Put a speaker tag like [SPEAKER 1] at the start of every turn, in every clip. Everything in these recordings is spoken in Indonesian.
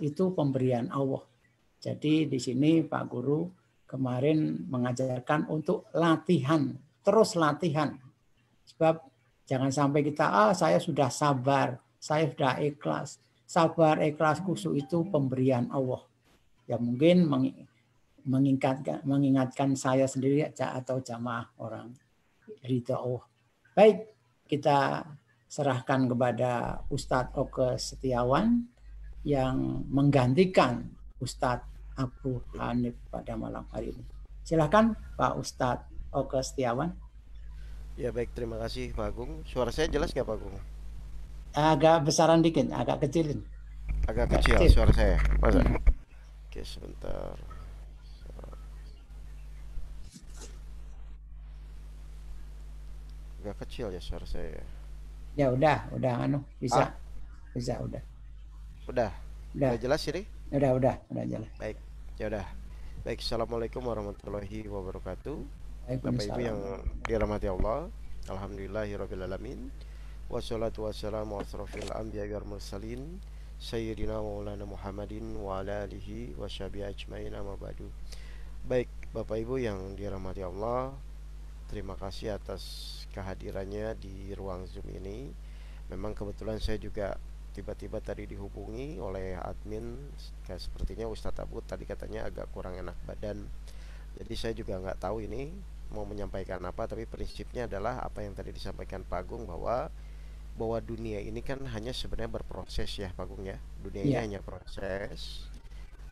[SPEAKER 1] itu pemberian Allah. Jadi di sini Pak Guru kemarin mengajarkan untuk latihan, terus latihan. Sebab jangan sampai kita, saya sudah sabar, saya sudah ikhlas. Sabar, ikhlas, khusyuk itu pemberian Allah. Ya mungkin mengingatkan saya sendiri atau jamaah orang ridha Allah. Baik, kita serahkan kepada Ustadz Oke Setiawan yang menggantikan Ustadz Abu Hanif pada malam hari ini. Silakan Pak Ustadz Oke Setiawan.
[SPEAKER 2] Ya baik, terima kasih Pak Agung. Suara saya jelas nggak Pak Agung?
[SPEAKER 1] Agak besaran dikit, agak kecilin.
[SPEAKER 2] Agak
[SPEAKER 1] Agak
[SPEAKER 2] kecil
[SPEAKER 1] kecil.
[SPEAKER 2] suara saya, masa?
[SPEAKER 1] Hmm.
[SPEAKER 2] Oke, sebentar. Agak kecil ya suara saya.
[SPEAKER 1] Ya udah
[SPEAKER 2] Ah,
[SPEAKER 1] bisa udah.
[SPEAKER 2] udah,
[SPEAKER 1] Udah,
[SPEAKER 2] udah jelas ini?
[SPEAKER 1] udah jalan.
[SPEAKER 2] Baik, ya udah. Baik, assalamualaikum warahmatullahi wabarakatuh. Bapak Ibu
[SPEAKER 1] Waalaikumsalam
[SPEAKER 2] yang
[SPEAKER 1] warahmatullahi.
[SPEAKER 2] dirahmati Allah, alhamdulillahirobbilalamin. Wassalatu wassalamu asrofil anbiya wal mursalin Sayyidina Maulana Muhammadin wa ala alihi wa sahbihi ajmain amma ba'du. Baik, Bapak Ibu yang dirahmati Allah, terima kasih atas kehadirannya di ruang Zoom ini. Memang kebetulan saya juga tiba-tiba tadi dihubungi oleh admin, kayak sepertinya Ustadz Abu tadi katanya agak kurang enak badan. Jadi saya juga nggak tahu ini mau menyampaikan apa, tapi prinsipnya adalah apa yang tadi disampaikan Pak Agung, bahwa dunia ini kan hanya sebenarnya berproses ya Pak Agung ya. Dunia ini
[SPEAKER 1] Ya,
[SPEAKER 2] hanya proses.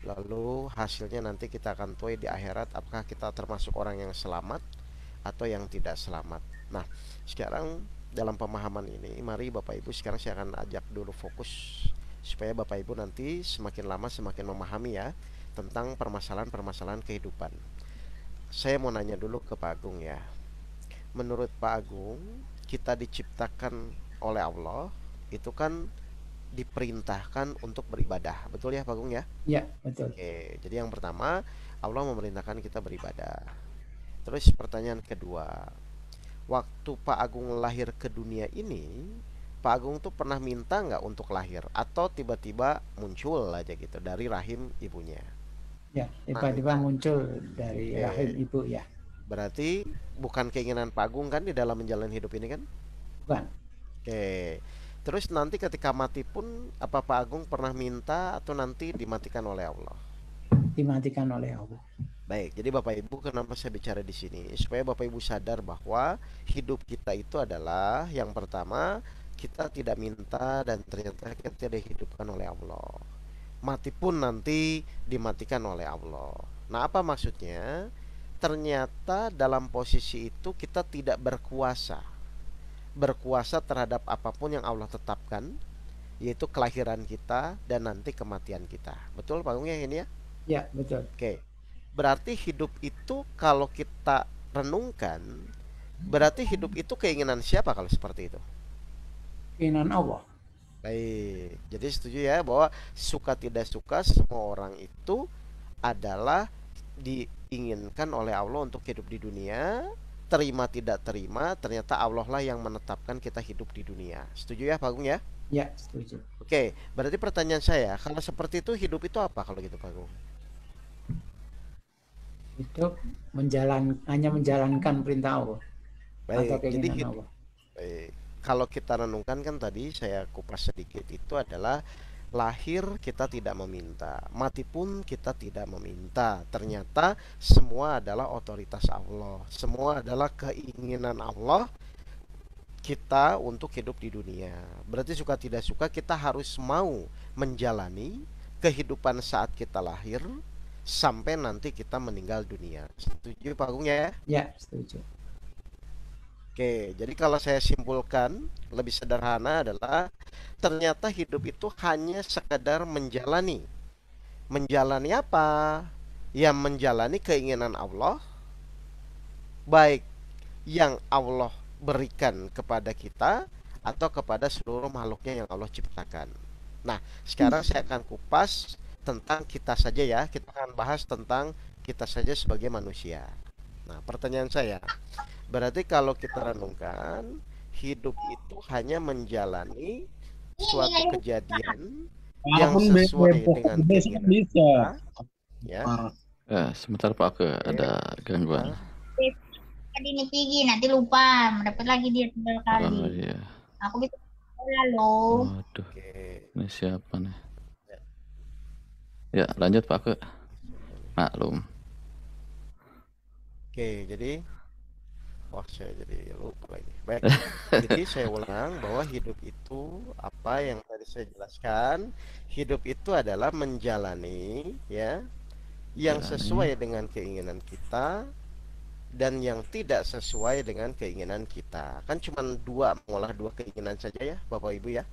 [SPEAKER 2] Lalu hasilnya nanti kita akan tuai di akhirat, apakah kita termasuk orang yang selamat atau yang tidak selamat. Nah, sekarang dalam pemahaman ini, mari Bapak Ibu sekarang saya akan ajak dulu fokus supaya Bapak Ibu nanti semakin lama semakin memahami ya tentang permasalahan-permasalahan kehidupan. Saya mau nanya dulu ke Pak Agung ya. Menurut Pak Agung, kita diciptakan oleh Allah itu kan diperintahkan untuk beribadah. Betul ya Pak Agung ya?
[SPEAKER 1] ya betul.
[SPEAKER 2] Oke, jadi yang pertama, Allah memerintahkan kita beribadah. Terus pertanyaan kedua, waktu Pak Agung lahir ke dunia ini, Pak Agung tuh pernah minta nggak untuk lahir? Atau tiba-tiba muncul aja gitu dari rahim ibunya?
[SPEAKER 1] Ya,
[SPEAKER 2] Nah
[SPEAKER 1] tiba-tiba
[SPEAKER 2] itu,
[SPEAKER 1] muncul dari rahim
[SPEAKER 2] oke,
[SPEAKER 1] ibu ya.
[SPEAKER 2] berarti bukan keinginan Pak Agung kan di dalam menjalani hidup ini kan?
[SPEAKER 1] Bukan,
[SPEAKER 2] Oke, terus nanti ketika mati pun, apa Pak Agung pernah minta atau nanti dimatikan oleh Allah?
[SPEAKER 1] dimatikan oleh Allah.
[SPEAKER 2] Baik, jadi Bapak Ibu kenapa saya bicara di sini? Supaya Bapak Ibu sadar bahwa hidup kita itu adalah yang pertama, kita tidak minta dan ternyata kita tidak dihidupkan oleh Allah. Mati pun nanti dimatikan oleh Allah. Nah, apa maksudnya? Ternyata dalam posisi itu kita tidak berkuasa. Berkuasa terhadap apapun yang Allah tetapkan, yaitu kelahiran kita dan nanti kematian kita. Betul Pak Gung ya ini ya?
[SPEAKER 1] Ya, betul.
[SPEAKER 2] Oke. Berarti hidup itu kalau kita renungkan, berarti hidup itu keinginan siapa kalau seperti itu?
[SPEAKER 1] Keinginan Allah.
[SPEAKER 2] Baik, jadi setuju ya bahwa suka tidak suka semua orang itu adalah diinginkan oleh Allah untuk hidup di dunia. Terima tidak terima, ternyata Allah lah yang menetapkan kita hidup di dunia. Setuju ya Pak Agung ya?
[SPEAKER 1] Ya, setuju.
[SPEAKER 2] Oke, berarti pertanyaan saya, kalau seperti itu hidup itu apa kalau gitu Pak Agung?
[SPEAKER 1] Hidup hanya menjalankan perintah Allah atau
[SPEAKER 2] Baik, jadi
[SPEAKER 1] keinginan
[SPEAKER 2] hidup.
[SPEAKER 1] Allah.
[SPEAKER 2] Baik. Kalau kita renungkan kan tadi saya kupas sedikit itu adalah lahir kita tidak meminta, mati pun kita tidak meminta. Ternyata semua adalah otoritas Allah, semua adalah keinginan Allah kita untuk hidup di dunia. Berarti suka tidak suka kita harus mau menjalani kehidupan saat kita lahir sampai nanti kita meninggal dunia. Setuju Pak Agung ya?
[SPEAKER 1] Ya, setuju.
[SPEAKER 2] Oke, jadi kalau saya simpulkan lebih sederhana adalah ternyata hidup itu hanya sekadar menjalani. Menjalani apa? Ya menjalani keinginan Allah, baik yang Allah berikan kepada kita atau kepada seluruh makhluknya yang Allah ciptakan. Nah, sekarang saya akan kupas tentang kita saja ya. Kita akan bahas tentang kita saja sebagai manusia. Nah, pertanyaan saya, berarti kalau kita renungkan, hidup itu hanya menjalani suatu kejadian yang
[SPEAKER 3] Walaupun
[SPEAKER 2] sesuai
[SPEAKER 3] pokok
[SPEAKER 2] dengan
[SPEAKER 3] besok
[SPEAKER 2] keinginan
[SPEAKER 3] bisa.
[SPEAKER 2] kita, ya.
[SPEAKER 4] Sebentar Pak, ada gangguan.
[SPEAKER 5] Tadi ini pergi nanti lupa, dapat lagi dia tinggal kali.
[SPEAKER 4] Oh iya.
[SPEAKER 5] Aku bisa sekolah loh.
[SPEAKER 4] Waduh,
[SPEAKER 2] Oke.
[SPEAKER 4] ini siapa nih? Ya, lanjut Pak ke. Maklum.
[SPEAKER 2] Oke, jadi saya jadi lupa lagi. Baik, jadi saya ulang bahwa hidup itu apa yang tadi saya jelaskan. Hidup itu adalah menjalani, ya, yang sesuai dengan keinginan kita dan yang tidak sesuai dengan keinginan kita. Kan cuma mengolah dua keinginan saja ya Bapak Ibu ya.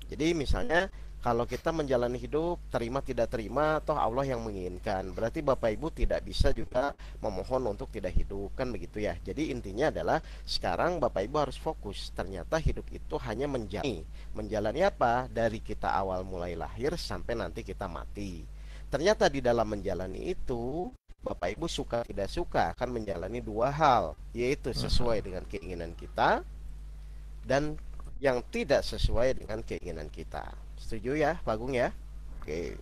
[SPEAKER 2] Jadi misalnya kalau kita menjalani hidup terima tidak terima, toh Allah yang menginginkan. Berarti Bapak Ibu tidak bisa juga memohon untuk tidak hidup, kan begitu ya. Jadi intinya adalah sekarang Bapak Ibu harus fokus. Ternyata hidup itu hanya menjalani. Menjalani apa? Dari kita awal mulai lahir sampai nanti kita mati. Ternyata di dalam menjalani itu Bapak Ibu suka tidak suka akan menjalani dua hal, yaitu sesuai dengan keinginan kita dan yang tidak sesuai dengan keinginan kita. Setuju ya Pak Agung ya? Oke.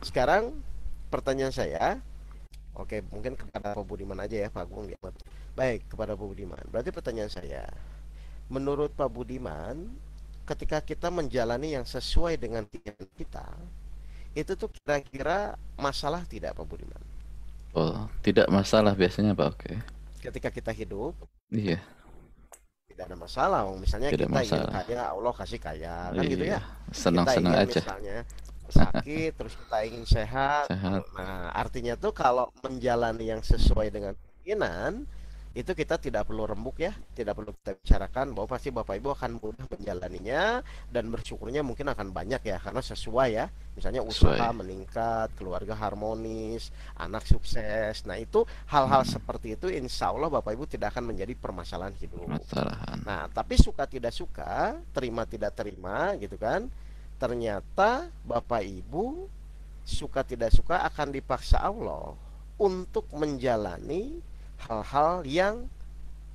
[SPEAKER 2] Sekarang pertanyaan saya, oke, mungkin kepada Pak Budiman aja ya Pak Agung. Baik, kepada Pak Budiman. Berarti pertanyaan saya, menurut Pak Budiman, ketika kita menjalani yang sesuai dengan keinginan kita, itu tuh kira-kira masalah tidak Pak Budiman?
[SPEAKER 4] Oh, tidak masalah biasanya Pak. Oke.
[SPEAKER 2] Ketika kita hidup,
[SPEAKER 4] iya,
[SPEAKER 2] tidak ada masalah. Misalnya
[SPEAKER 4] tidak
[SPEAKER 2] kita
[SPEAKER 4] masalah.
[SPEAKER 2] ingin kaya, Allah kasih kaya, kan gitu ya.
[SPEAKER 4] Senang-senang
[SPEAKER 2] kita ingin
[SPEAKER 4] aja.
[SPEAKER 2] misalnya sakit, terus kita ingin sehat.
[SPEAKER 4] Sehat.
[SPEAKER 2] Nah, artinya tuh kalau menjalani yang sesuai dengan keinginan, itu kita tidak perlu rembuk ya, tidak perlu kita bicarakan, bahwa pasti Bapak Ibu akan mudah menjalaninya dan bersyukurnya mungkin akan banyak ya, karena sesuai ya. Misalnya usaha meningkat, keluarga harmonis, anak sukses. Nah itu hal-hal seperti itu insya Allah Bapak Ibu tidak akan menjadi permasalahan hidup. Nah tapi suka tidak suka, terima tidak terima gitu kan, ternyata Bapak Ibu suka tidak suka akan dipaksa Allah untuk menjalani hal-hal yang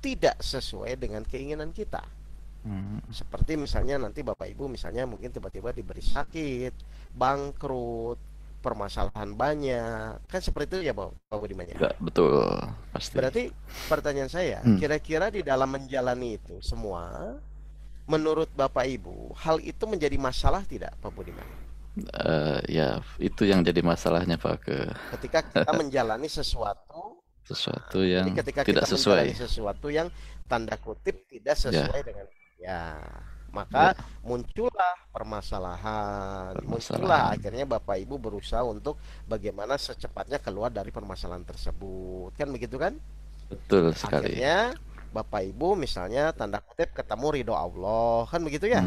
[SPEAKER 2] tidak sesuai dengan keinginan kita. Seperti misalnya nanti Bapak Ibu misalnya mungkin tiba-tiba diberi sakit, bangkrut, permasalahan banyak, kan seperti itu ya Pak Budiman ya?
[SPEAKER 4] Betul, pasti.
[SPEAKER 2] Berarti pertanyaan saya, kira-kira di dalam menjalani itu semua, menurut Bapak Ibu, hal itu menjadi masalah tidak Pak Budiman?
[SPEAKER 4] Ya, itu yang jadi masalahnya Pak
[SPEAKER 2] ketika kita menjalani sesuatu yang ketika
[SPEAKER 4] tidak
[SPEAKER 2] kita
[SPEAKER 4] sesuai,
[SPEAKER 2] sesuatu yang tanda kutip tidak sesuai dengan maka muncullah permasalahan, muncullah akhirnya Bapak Ibu berusaha untuk bagaimana secepatnya keluar dari permasalahan tersebut, kan begitu kan?
[SPEAKER 4] Betul sekali.
[SPEAKER 2] Akhirnya Bapak Ibu misalnya tanda kutip ketemu ridho Allah, kan begitu ya?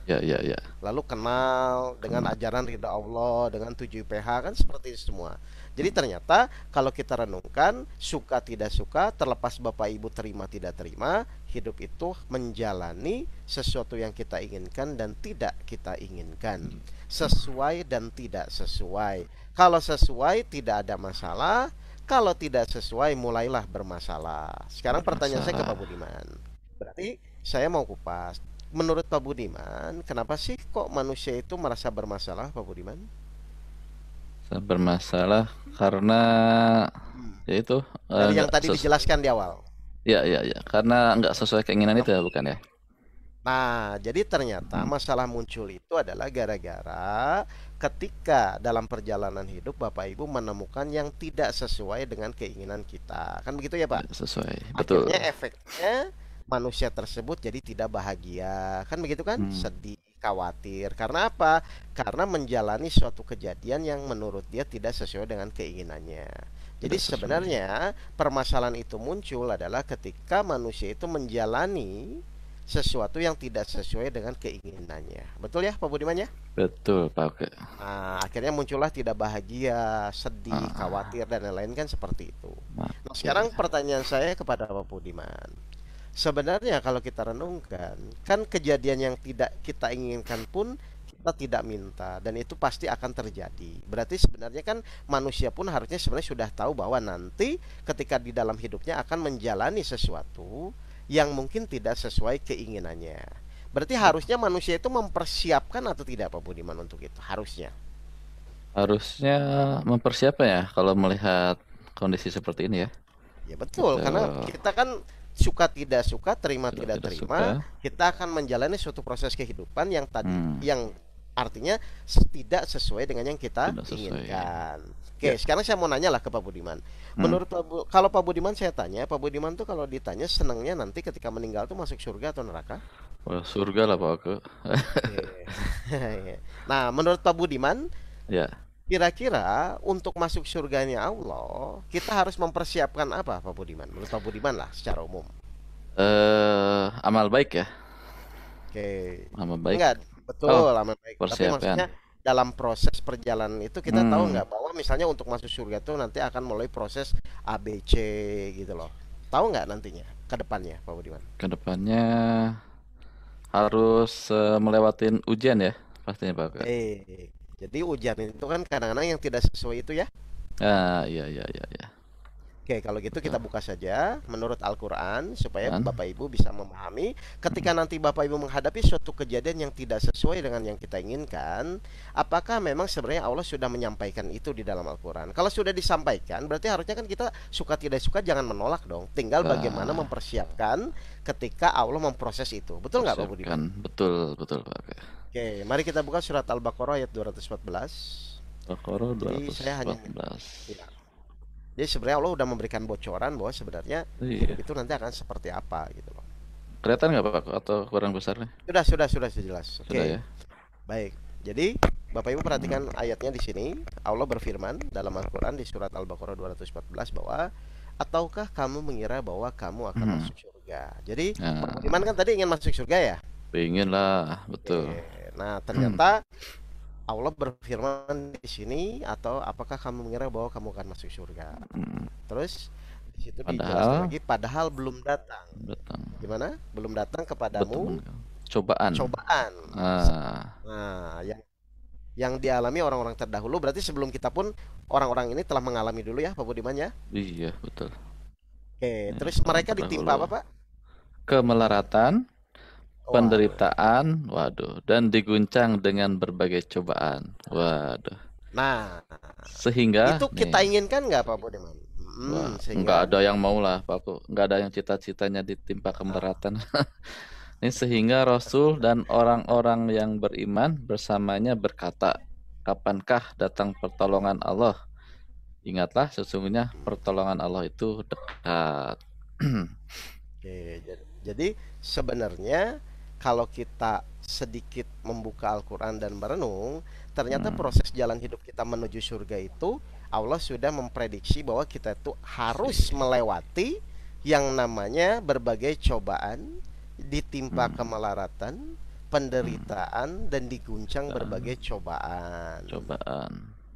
[SPEAKER 4] Ya.
[SPEAKER 2] Lalu kenal dengan ajaran ridha Allah, dengan 7 PH, kan seperti itu semua. Jadi ternyata kalau kita renungkan, suka tidak suka, terlepas Bapak Ibu terima tidak terima, hidup itu menjalani sesuatu yang kita inginkan dan tidak kita inginkan, sesuai dan tidak sesuai. Kalau sesuai tidak ada masalah, kalau tidak sesuai mulailah bermasalah. Sekarang pertanyaan saya ke Pak Budiman. Berarti saya mau kupas. Menurut Pak Budiman, kenapa sih kok manusia itu merasa bermasalah, Pak Budiman?
[SPEAKER 4] Bermasalah karena yaitu
[SPEAKER 2] dari yang tadi dijelaskan di awal.
[SPEAKER 4] Ya, karena nggak sesuai keinginan itu ya, bukan ya?
[SPEAKER 2] Nah, jadi ternyata masalah muncul itu adalah gara-gara ketika dalam perjalanan hidup Bapak Ibu menemukan yang tidak sesuai dengan keinginan kita. Kan begitu ya, Pak?
[SPEAKER 4] Sesuai, betul.
[SPEAKER 2] Akhirnya efeknya manusia tersebut jadi tidak bahagia, kan begitu kan? Sedih, khawatir. Karena apa? Karena menjalani suatu kejadian yang menurut dia tidak sesuai dengan keinginannya. Jadi sebenarnya permasalahan itu muncul adalah ketika manusia itu menjalani sesuatu yang tidak sesuai dengan keinginannya. Betul ya Pak Budiman ya?
[SPEAKER 4] Betul Pak.
[SPEAKER 2] Nah, akhirnya muncullah tidak bahagia, sedih, khawatir dan lain-lain, kan seperti itu. Nah, sekarang pertanyaan saya kepada Pak Budiman. Sebenarnya kalau kita renungkan, kan kejadian yang tidak kita inginkan pun kita tidak minta, dan itu pasti akan terjadi. Berarti sebenarnya kan manusia pun harusnya sebenarnya sudah tahu bahwa nanti ketika di dalam hidupnya akan menjalani sesuatu yang mungkin tidak sesuai keinginannya. Berarti harusnya manusia itu mempersiapkan atau tidak Pak Budiman untuk itu? Harusnya.
[SPEAKER 4] Harusnya mempersiapkan ya kalau melihat kondisi seperti ini ya.
[SPEAKER 2] Ya betul, karena
[SPEAKER 4] Betul.
[SPEAKER 2] kita kan suka tidak suka, terima
[SPEAKER 4] Sudah
[SPEAKER 2] tidak
[SPEAKER 4] tidak
[SPEAKER 2] terima,
[SPEAKER 4] suka.
[SPEAKER 2] kita akan menjalani suatu proses kehidupan yang tadi
[SPEAKER 4] Hmm,
[SPEAKER 2] yang artinya tidak sesuai dengan yang kita
[SPEAKER 4] tidak sesuai.
[SPEAKER 2] inginkan.
[SPEAKER 4] Ya.
[SPEAKER 2] Oke, sekarang saya mau nanya lah ke Pak Budiman. Menurut kalau Pak Budiman saya tanya, Pak Budiman tuh kalau ditanya senangnya nanti ketika meninggal tuh masuk surga atau neraka?
[SPEAKER 4] Wah, surga lah Pak aku.
[SPEAKER 2] Oke. Nah, menurut Pak Budiman,
[SPEAKER 4] Ya.
[SPEAKER 2] kira-kira untuk masuk surganya Allah, kita harus mempersiapkan apa, Pak Budiman? Menurut Pak Budiman lah, secara umum.
[SPEAKER 4] Amal baik ya.
[SPEAKER 2] Oke,
[SPEAKER 4] Amal baik.
[SPEAKER 2] enggak betul, amal baik. Tapi
[SPEAKER 4] Persiapkan.
[SPEAKER 2] maksudnya dalam proses perjalanan itu kita tahu nggak bahwa misalnya untuk masuk surga itu nanti akan mulai proses A B C gitu loh. Tahu nggak nantinya ke depannya, Pak Budiman?
[SPEAKER 4] Kedepannya harus melewatin ujian ya, pastinya Pak.
[SPEAKER 2] Jadi ujian itu kan kadang-kadang yang tidak sesuai itu ya.
[SPEAKER 4] Iya, iya, iya, iya.
[SPEAKER 2] Oke, kalau gitu kita buka saja menurut Al-Quran supaya
[SPEAKER 4] Quran.
[SPEAKER 2] Bapak Ibu bisa memahami ketika nanti Bapak Ibu menghadapi suatu kejadian yang tidak sesuai dengan yang kita inginkan, apakah memang sebenarnya Allah sudah menyampaikan itu di dalam Al-Quran? Kalau sudah disampaikan, berarti harusnya kan kita suka tidak suka jangan menolak dong. Tinggal bagaimana mempersiapkan ketika Allah memproses itu. Betul nggak Pak Budiman?
[SPEAKER 4] Persiapkan. Betul, betul Pak.
[SPEAKER 2] Oke, mari kita buka surat Al-Baqarah ayat 214.
[SPEAKER 4] Baqarah
[SPEAKER 2] Jadi saya hanya
[SPEAKER 4] 214.
[SPEAKER 2] ya. Jadi sebenarnya Allah udah memberikan bocoran bahwa sebenarnya
[SPEAKER 4] Iya.
[SPEAKER 2] hidup itu nanti akan seperti apa gitu loh.
[SPEAKER 4] Kelihatan nggak Pak atau kurang besar nih?
[SPEAKER 2] Sudah jelas. Oke.
[SPEAKER 4] Sudah ya.
[SPEAKER 2] Baik. Jadi Bapak Ibu perhatikan ayatnya di sini. Allah berfirman dalam Al-Qur'an di surat Al-Baqarah 214 bahwa ataukah kamu mengira bahwa kamu akan masuk surga. Jadi Pak Budiman kan tadi ingin masuk surga ya?
[SPEAKER 4] Pengen lah, betul.
[SPEAKER 2] Nah, ternyata Allah berfirman di sini atau apakah kamu mengira bahwa kamu akan masuk surga? Terus di situ dijelaskan lagi padahal belum datang. Gimana? Belum datang kepadamu
[SPEAKER 4] cobaan.
[SPEAKER 2] Nah, yang dialami orang-orang terdahulu berarti sebelum kita pun orang-orang ini telah mengalami dulu ya Pak Budiman ya?
[SPEAKER 4] Iya, betul.
[SPEAKER 2] Oke, terus mereka ditimpa apa, Pak?
[SPEAKER 4] Kemelaratan, penderitaan, dan diguncang dengan berbagai cobaan.
[SPEAKER 2] Nah,
[SPEAKER 4] sehingga
[SPEAKER 2] itu kita inginkan nggak Pak Budiman?
[SPEAKER 4] Nggak ada yang mau lah Pak, nggak ada yang cita-citanya ditimpa kemelaratan. Ini sehingga Rasul dan orang-orang yang beriman bersamanya berkata, kapankah datang pertolongan Allah? Ingatlah sesungguhnya pertolongan Allah itu dekat.
[SPEAKER 2] Oke, jadi sebenarnya kalau kita sedikit membuka Al-Quran dan merenung, ternyata proses jalan hidup kita menuju surga itu Allah sudah memprediksi bahwa kita itu harus melewati yang namanya berbagai cobaan, ditimpa kemelaratan, penderitaan, dan diguncang berbagai cobaan.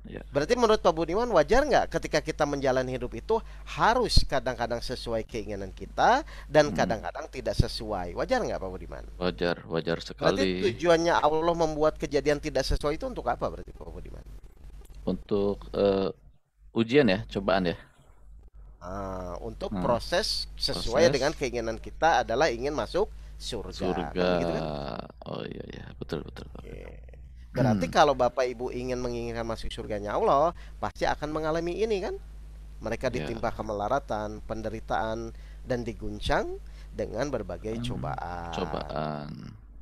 [SPEAKER 4] Ya.
[SPEAKER 2] Berarti menurut Pak Budiman wajar nggak ketika kita menjalani hidup itu harus kadang-kadang sesuai keinginan kita dan kadang-kadang tidak sesuai. Wajar nggak Pak Budiman?
[SPEAKER 4] Wajar sekali.
[SPEAKER 2] Berarti tujuannya Allah membuat kejadian tidak sesuai itu untuk apa berarti Pak Budiman?
[SPEAKER 4] Untuk ujian ya, cobaan ya.
[SPEAKER 2] Untuk proses sesuai dengan keinginan kita adalah ingin masuk surga. Kan gitu kan?
[SPEAKER 4] Oh iya, betul.
[SPEAKER 2] Berarti kalau Bapak Ibu menginginkan masuk surganya Allah, pasti akan mengalami ini kan? Mereka ditimpa kemelaratan, penderitaan, dan diguncang dengan berbagai cobaan.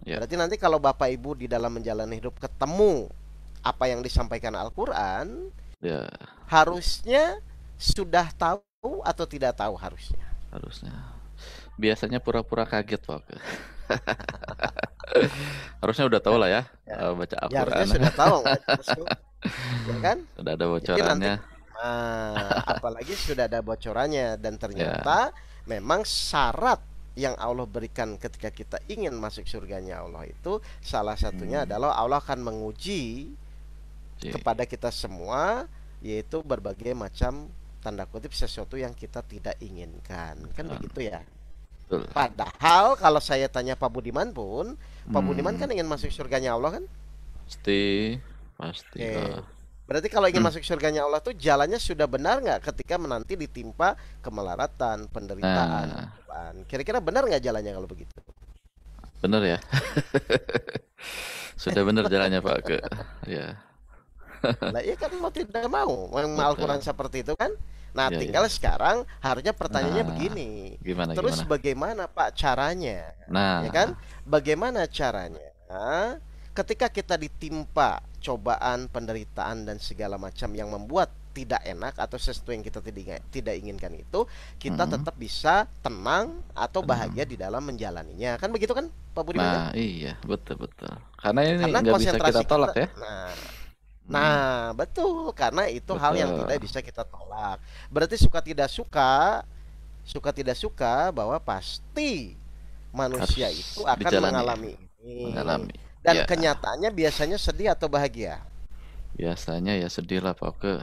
[SPEAKER 4] Ya.
[SPEAKER 2] Berarti nanti kalau Bapak Ibu di dalam menjalani hidup ketemu apa yang disampaikan Al-Quran, harusnya sudah tahu atau tidak tahu harusnya?
[SPEAKER 4] Biasanya pura-pura kaget Pak. Harusnya udah tahu lah ya, baca Al-Quran.
[SPEAKER 2] Harusnya sudah tahu, ya kan?
[SPEAKER 4] Sudah ada bocorannya.
[SPEAKER 2] Apalagi sudah ada bocorannya dan ternyata memang syarat yang Allah berikan ketika kita ingin masuk surganya Allah itu salah satunya adalah Allah akan menguji kepada kita semua, yaitu berbagai macam tanda kutip sesuatu yang kita tidak inginkan, kan begitu ya? Padahal kalau saya tanya Pak Budiman pun, Pak Budiman kan ingin masuk surganya Allah kan?
[SPEAKER 4] Pasti.
[SPEAKER 2] Berarti kalau ingin masuk surganya Allah tuh jalannya sudah benar nggak ketika menanti ditimpa kemelaratan, penderitaan, cobaan? Kira-kira benar nggak jalannya kalau begitu?
[SPEAKER 4] Bener ya. Sudah benar jalannya Pak ke. Ya,
[SPEAKER 2] Lah iya kan mau tidak mau, memang Al-Quran
[SPEAKER 4] betul.
[SPEAKER 2] seperti itu kan. Nah,
[SPEAKER 4] Ya,
[SPEAKER 2] tinggal
[SPEAKER 4] ya.
[SPEAKER 2] sekarang harusnya pertanyaannya
[SPEAKER 4] Nah,
[SPEAKER 2] begini.
[SPEAKER 4] gimana
[SPEAKER 2] Terus
[SPEAKER 4] gimana?
[SPEAKER 2] bagaimana Pak caranya? Ya kan?
[SPEAKER 4] Nah,
[SPEAKER 2] Bagaimana caranya ketika kita ditimpa cobaan, penderitaan dan segala macam yang membuat tidak enak atau sesuatu yang kita tidak inginkan itu, kita
[SPEAKER 4] mm,
[SPEAKER 2] tetap bisa tenang atau bahagia
[SPEAKER 4] tenang.
[SPEAKER 2] di dalam menjalaninya. Kan begitu kan, Pak Budiman kan?
[SPEAKER 4] Nah, iya, betul betul. Karena ini
[SPEAKER 2] Karena
[SPEAKER 4] nggak bisa kita
[SPEAKER 2] konsentrasi
[SPEAKER 4] tolak
[SPEAKER 2] kita,
[SPEAKER 4] ya.
[SPEAKER 2] nah,
[SPEAKER 4] Hmm,
[SPEAKER 2] betul, karena itu hal yang
[SPEAKER 4] betul.
[SPEAKER 2] tidak bisa kita tolak. Berarti suka tidak suka bahwa pasti
[SPEAKER 4] Harus
[SPEAKER 2] manusia itu akan
[SPEAKER 4] dijalani ya,
[SPEAKER 2] mengalami ini.
[SPEAKER 4] mengalami.
[SPEAKER 2] Dan
[SPEAKER 4] Ya,
[SPEAKER 2] kenyataannya biasanya sedih atau bahagia.
[SPEAKER 4] biasanya ya sedih lah Pak ke.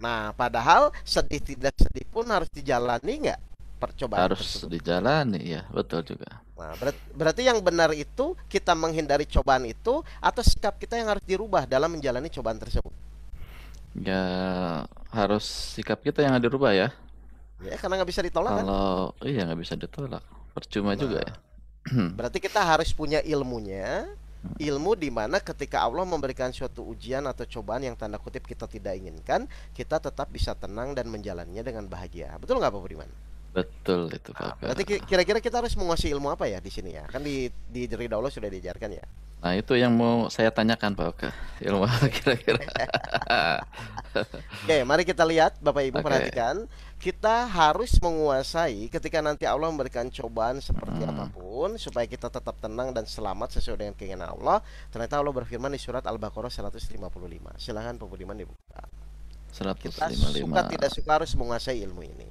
[SPEAKER 2] Nah, padahal sedih tidak sedih pun harus dijalani nggak percobaan
[SPEAKER 4] Harus
[SPEAKER 2] tersebut.
[SPEAKER 4] dijalani ya, betul juga.
[SPEAKER 2] Nah, berarti yang benar itu kita menghindari cobaan itu atau sikap kita yang harus dirubah dalam menjalani cobaan tersebut.
[SPEAKER 4] Ya harus sikap kita yang dirubah ya.
[SPEAKER 2] Ya, karena nggak bisa ditolak kan?
[SPEAKER 4] Kalau iya nggak bisa ditolak, percuma juga
[SPEAKER 2] Nah,
[SPEAKER 4] ya.
[SPEAKER 2] berarti kita harus punya ilmunya, ilmu di mana ketika Allah memberikan suatu ujian atau cobaan yang tanda kutip kita tidak inginkan, kita tetap bisa tenang dan menjalannya dengan bahagia. Betul nggak Pak Budiman?
[SPEAKER 4] Betul itu Pak
[SPEAKER 2] Nah,
[SPEAKER 4] Ke.
[SPEAKER 2] berarti kira-kira kita harus menguasai ilmu apa ya di sini ya? Kan di Ridha Allah sudah diajarkan ya.
[SPEAKER 4] Nah itu yang mau saya tanyakan Pak Ke. Ilmu apa
[SPEAKER 2] Oke.
[SPEAKER 4] kira-kira?
[SPEAKER 2] Oke, mari kita lihat Bapak Ibu
[SPEAKER 4] Oke.
[SPEAKER 2] perhatikan. Kita harus menguasai ketika nanti Allah memberikan cobaan seperti
[SPEAKER 4] Hmm,
[SPEAKER 2] apapun supaya kita tetap tenang dan selamat sesuai dengan keinginan Allah. Ternyata Allah berfirman di surat Al-Baqarah 155. Silahkan Pak Budiman dibuka. Kita suka
[SPEAKER 4] 155.
[SPEAKER 2] tidak suka harus menguasai ilmu ini.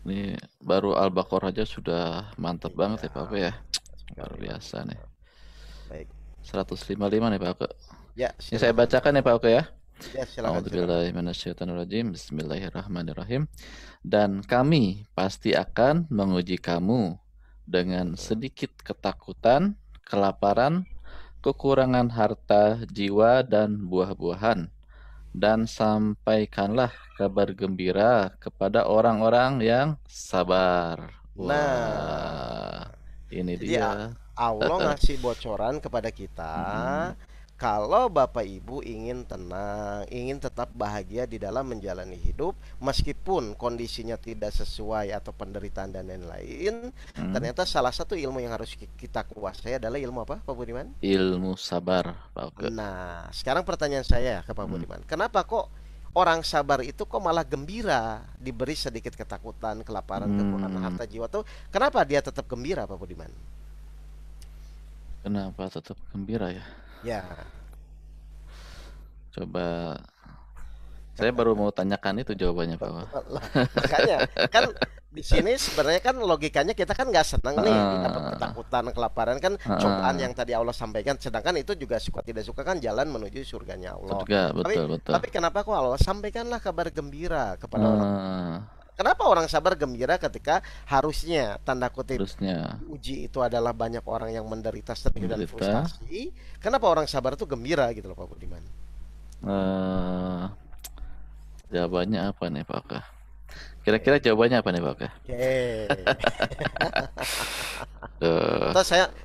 [SPEAKER 4] Ini baru Al-Baqarah aja sudah mantap banget ya
[SPEAKER 2] Iya,
[SPEAKER 4] Pak Ke ya. Luar
[SPEAKER 2] sekali
[SPEAKER 4] biasa nih.
[SPEAKER 2] mantap. Baik.
[SPEAKER 4] 155 nih Pak Ke.
[SPEAKER 2] Ya,
[SPEAKER 4] Ini saya
[SPEAKER 2] silakan.
[SPEAKER 4] bacakan ya Pak Ke ya.
[SPEAKER 2] Ya, silakan, silakan.
[SPEAKER 4] A'udzubillahiminasyaitonirrajim. Bismillahirrahmanirrahim. Dan kami pasti akan menguji kamu dengan sedikit ketakutan, kelaparan, kekurangan harta, jiwa, dan buah-buahan. Dan sampaikanlah kabar gembira kepada orang-orang yang sabar.
[SPEAKER 2] Nah,
[SPEAKER 4] Wah, ini
[SPEAKER 2] jadi
[SPEAKER 4] dia.
[SPEAKER 2] Allah ngasih bocoran kepada kita
[SPEAKER 4] Mm-mm.
[SPEAKER 2] kalau Bapak Ibu ingin tenang, ingin tetap bahagia di dalam menjalani hidup meskipun kondisinya tidak sesuai atau penderitaan dan lain-lain,
[SPEAKER 4] Mm.
[SPEAKER 2] ternyata salah satu ilmu yang harus kita kuasai adalah ilmu apa, Pak Budiman?
[SPEAKER 4] Ilmu sabar, Pak Oke.
[SPEAKER 2] Nah, sekarang pertanyaan saya ke Pak
[SPEAKER 4] Mm.
[SPEAKER 2] Budiman, kenapa kok orang sabar itu kok malah gembira diberi sedikit ketakutan, kelaparan, kekurangan
[SPEAKER 4] Hmm,
[SPEAKER 2] harta jiwa tuh, kenapa dia tetap gembira, Pak Budiman?
[SPEAKER 4] kenapa tetap gembira ya?
[SPEAKER 2] Ya,
[SPEAKER 4] Coba saya baru mau tanyakan itu jawabannya Pak.
[SPEAKER 2] lah, makanya kan di sini sebenarnya kan logikanya kita kan nggak senang nih dapat
[SPEAKER 4] Heeh,
[SPEAKER 2] ketakutan, kelaparan kan cobaan
[SPEAKER 4] heeh.
[SPEAKER 2] yang tadi Allah sampaikan, sedangkan itu juga suka tidak suka kan jalan menuju surganya Allah.
[SPEAKER 4] Surga,
[SPEAKER 2] Tapi
[SPEAKER 4] betul betul.
[SPEAKER 2] tapi kenapa kok Allah sampaikanlah kabar gembira kepada orang?
[SPEAKER 4] Eh,
[SPEAKER 2] Kenapa orang sabar gembira ketika harusnya tanda kutip
[SPEAKER 4] Terusnya
[SPEAKER 2] uji itu adalah banyak orang yang menderita sedih dan
[SPEAKER 4] menderita.
[SPEAKER 2] frustasi? Kenapa orang sabar itu gembira gitu loh Pak Budiman?
[SPEAKER 4] Eh, Jawabannya apa nih Pak Oke? Kira-kira jawabannya apa nih Pak Oke?
[SPEAKER 2] Oke.
[SPEAKER 4] Tuh,
[SPEAKER 2] Atau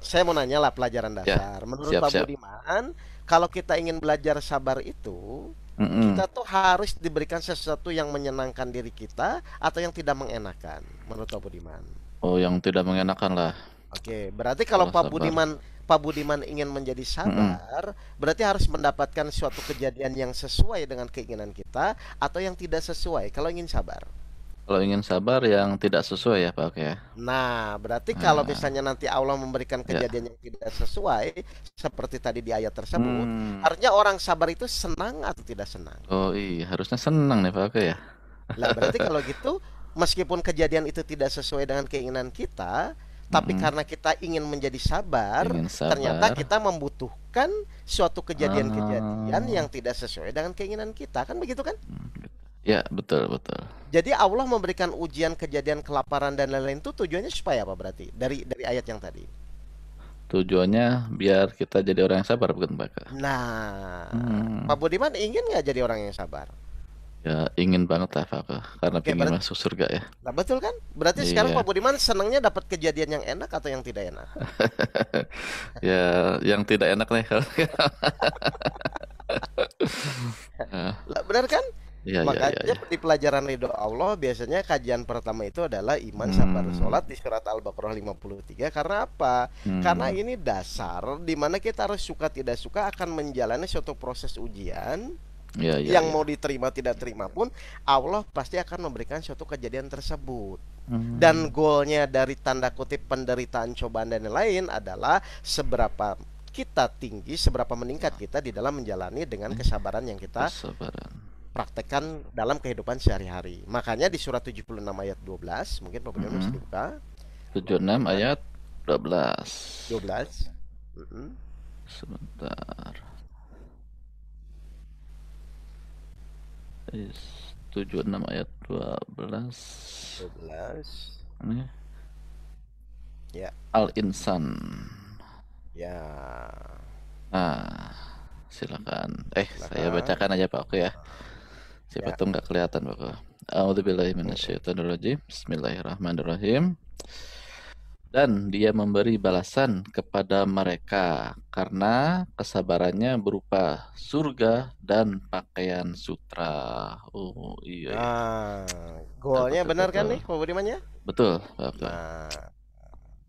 [SPEAKER 2] saya mau nanya lah pelajaran
[SPEAKER 4] ya,
[SPEAKER 2] dasar. Menurut
[SPEAKER 4] siap
[SPEAKER 2] Pak
[SPEAKER 4] siap.
[SPEAKER 2] Budiman, kalau kita ingin belajar sabar itu,
[SPEAKER 4] Mm-mm.
[SPEAKER 2] kita tuh harus diberikan sesuatu yang menyenangkan diri kita atau yang tidak mengenakan. Menurut Pak Budiman.
[SPEAKER 4] Oh, yang tidak mengenakan lah
[SPEAKER 2] Oke, berarti kalau
[SPEAKER 4] kalau
[SPEAKER 2] Pak
[SPEAKER 4] sabar.
[SPEAKER 2] Budiman ingin menjadi
[SPEAKER 4] Mm-mm.
[SPEAKER 2] sabar, berarti harus mendapatkan suatu kejadian yang sesuai dengan keinginan kita atau yang tidak sesuai kalau ingin sabar.
[SPEAKER 4] Kalau ingin sabar yang tidak sesuai ya Pak Oke ya.
[SPEAKER 2] Nah, berarti kalau
[SPEAKER 4] Nah,
[SPEAKER 2] misalnya nanti Allah memberikan
[SPEAKER 4] ya.
[SPEAKER 2] kejadian yang tidak sesuai, seperti tadi di ayat tersebut,
[SPEAKER 4] Hmm.
[SPEAKER 2] harusnya orang sabar itu senang atau tidak senang?
[SPEAKER 4] Oh iya, harusnya senang nih Pak Oke ya.
[SPEAKER 2] Lah, berarti kalau gitu, meskipun kejadian itu tidak sesuai dengan keinginan kita, tapi
[SPEAKER 4] Mm-mm.
[SPEAKER 2] karena kita ingin menjadi sabar,
[SPEAKER 4] Ingin
[SPEAKER 2] ternyata
[SPEAKER 4] sabar.
[SPEAKER 2] kita membutuhkan suatu kejadian-kejadian
[SPEAKER 4] Ah,
[SPEAKER 2] yang tidak sesuai dengan keinginan kita, kan begitu kan?
[SPEAKER 4] gitu. Ya, betul betul.
[SPEAKER 2] Jadi Allah memberikan ujian kejadian kelaparan dan lain-lain itu tujuannya supaya apa berarti? Dari ayat yang tadi.
[SPEAKER 4] Tujuannya biar kita jadi orang yang sabar bukan Pak Oke?
[SPEAKER 2] Nah,
[SPEAKER 4] Hmm.
[SPEAKER 2] Pak Budiman ingin nggak jadi orang yang sabar?
[SPEAKER 4] Ya ingin banget lah Pak aku, karena
[SPEAKER 2] Oke,
[SPEAKER 4] pingin masuk surga ya.
[SPEAKER 2] nah betul kan? Berarti sekarang Pak
[SPEAKER 4] Iya.
[SPEAKER 2] Budiman senangnya dapat kejadian yang enak atau yang tidak enak?
[SPEAKER 4] Ya yang tidak enak nih kalau Ah,
[SPEAKER 2] Lah, benar kan?
[SPEAKER 4] iya iya iya
[SPEAKER 2] Makanya
[SPEAKER 4] iya.
[SPEAKER 2] di pelajaran ridho Allah biasanya kajian pertama itu adalah iman, sabar,
[SPEAKER 4] Hmm,
[SPEAKER 2] sholat di surat Al-Baqarah 53. Karena apa? Karena
[SPEAKER 4] hmm,
[SPEAKER 2] ini dasar di mana kita harus suka tidak suka akan menjalani suatu proses ujian
[SPEAKER 4] iya iya
[SPEAKER 2] yang
[SPEAKER 4] iya.
[SPEAKER 2] mau diterima tidak terima pun Allah pasti akan memberikan suatu kejadian tersebut.
[SPEAKER 4] Hmm,
[SPEAKER 2] Dan goalnya dari tanda kutip penderitaan, cobaan dan lain-lain adalah seberapa kita tinggi, seberapa meningkat kita di dalam menjalani dengan kesabaran yang kita
[SPEAKER 4] kesabaran.
[SPEAKER 2] praktekkan dalam kehidupan sehari-hari. Makanya di surat 76 ayat 12, mungkin Pak Budiman bisa
[SPEAKER 4] Hmm,
[SPEAKER 2] dibuka.
[SPEAKER 4] 76
[SPEAKER 2] Nah,
[SPEAKER 4] ayat 12.
[SPEAKER 2] 12. Mm-mm.
[SPEAKER 4] Sebentar. Is 76 ayat 12.
[SPEAKER 2] 12.
[SPEAKER 4] Ini
[SPEAKER 2] Ya,
[SPEAKER 4] Al-Insan.
[SPEAKER 2] ya.
[SPEAKER 4] Nah, silakan. Saya
[SPEAKER 2] Silakan.
[SPEAKER 4] bacakan aja Pak Oke ya. Siapa
[SPEAKER 2] Ya.
[SPEAKER 4] tuh nggak kelihatan Pak Oke. A'udzubillahi minasyaitonirrajim. Bismillahirrahmanirrahim. Dan dia memberi balasan kepada mereka karena kesabarannya berupa surga dan pakaian sutra. Oh iya ya.
[SPEAKER 2] Nah,
[SPEAKER 4] Betul
[SPEAKER 2] goalnya
[SPEAKER 4] betul
[SPEAKER 2] benar kan
[SPEAKER 4] betul.
[SPEAKER 2] nih Pak Budiman ya?
[SPEAKER 4] Betul Pak Oke.
[SPEAKER 2] Nah,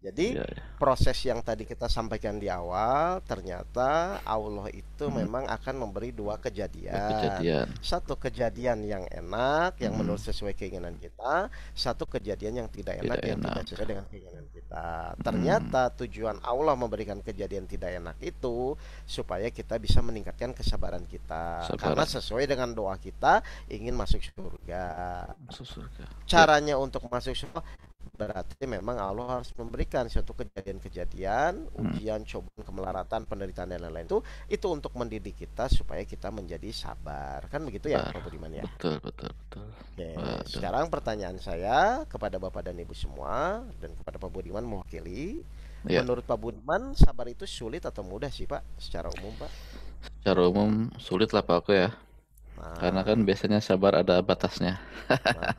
[SPEAKER 2] jadi
[SPEAKER 4] Iya ya.
[SPEAKER 2] proses yang tadi kita sampaikan di awal, ternyata Allah itu
[SPEAKER 4] Hmm,
[SPEAKER 2] memang akan memberi dua kejadian.
[SPEAKER 4] kejadian.
[SPEAKER 2] Satu kejadian yang enak, yang
[SPEAKER 4] Hmm,
[SPEAKER 2] menurut sesuai keinginan kita. Satu kejadian yang tidak enak,
[SPEAKER 4] tidak
[SPEAKER 2] yang tidak
[SPEAKER 4] enak.
[SPEAKER 2] sesuai dengan keinginan kita.
[SPEAKER 4] Hmm,
[SPEAKER 2] Ternyata tujuan Allah memberikan kejadian tidak enak itu supaya kita bisa meningkatkan kesabaran kita. Karena
[SPEAKER 4] sabaran.
[SPEAKER 2] sesuai dengan doa kita ingin masuk surga.
[SPEAKER 4] Masuk surga. Ya.
[SPEAKER 2] Caranya untuk masuk surga berarti memang Allah harus memberikan suatu kejadian-kejadian,
[SPEAKER 4] Hmm,
[SPEAKER 2] ujian, cobaan, kemelaratan, penderitaan dan lain-lain itu untuk mendidik kita supaya kita menjadi sabar. Kan begitu ya,
[SPEAKER 4] sabar.
[SPEAKER 2] Pak Budiman ya?
[SPEAKER 4] Betul betul betul.
[SPEAKER 2] Oke,
[SPEAKER 4] Waduh.
[SPEAKER 2] sekarang pertanyaan saya kepada Bapak dan Ibu semua dan kepada Pak Budiman mewakili.
[SPEAKER 4] Ya,
[SPEAKER 2] Menurut Pak Budiman, sabar itu sulit atau mudah sih, Pak? Secara umum, Pak.
[SPEAKER 4] secara umum sulit lah Pak Oke ya. Karena kan
[SPEAKER 2] Nah,
[SPEAKER 4] biasanya sabar ada batasnya.
[SPEAKER 2] nah,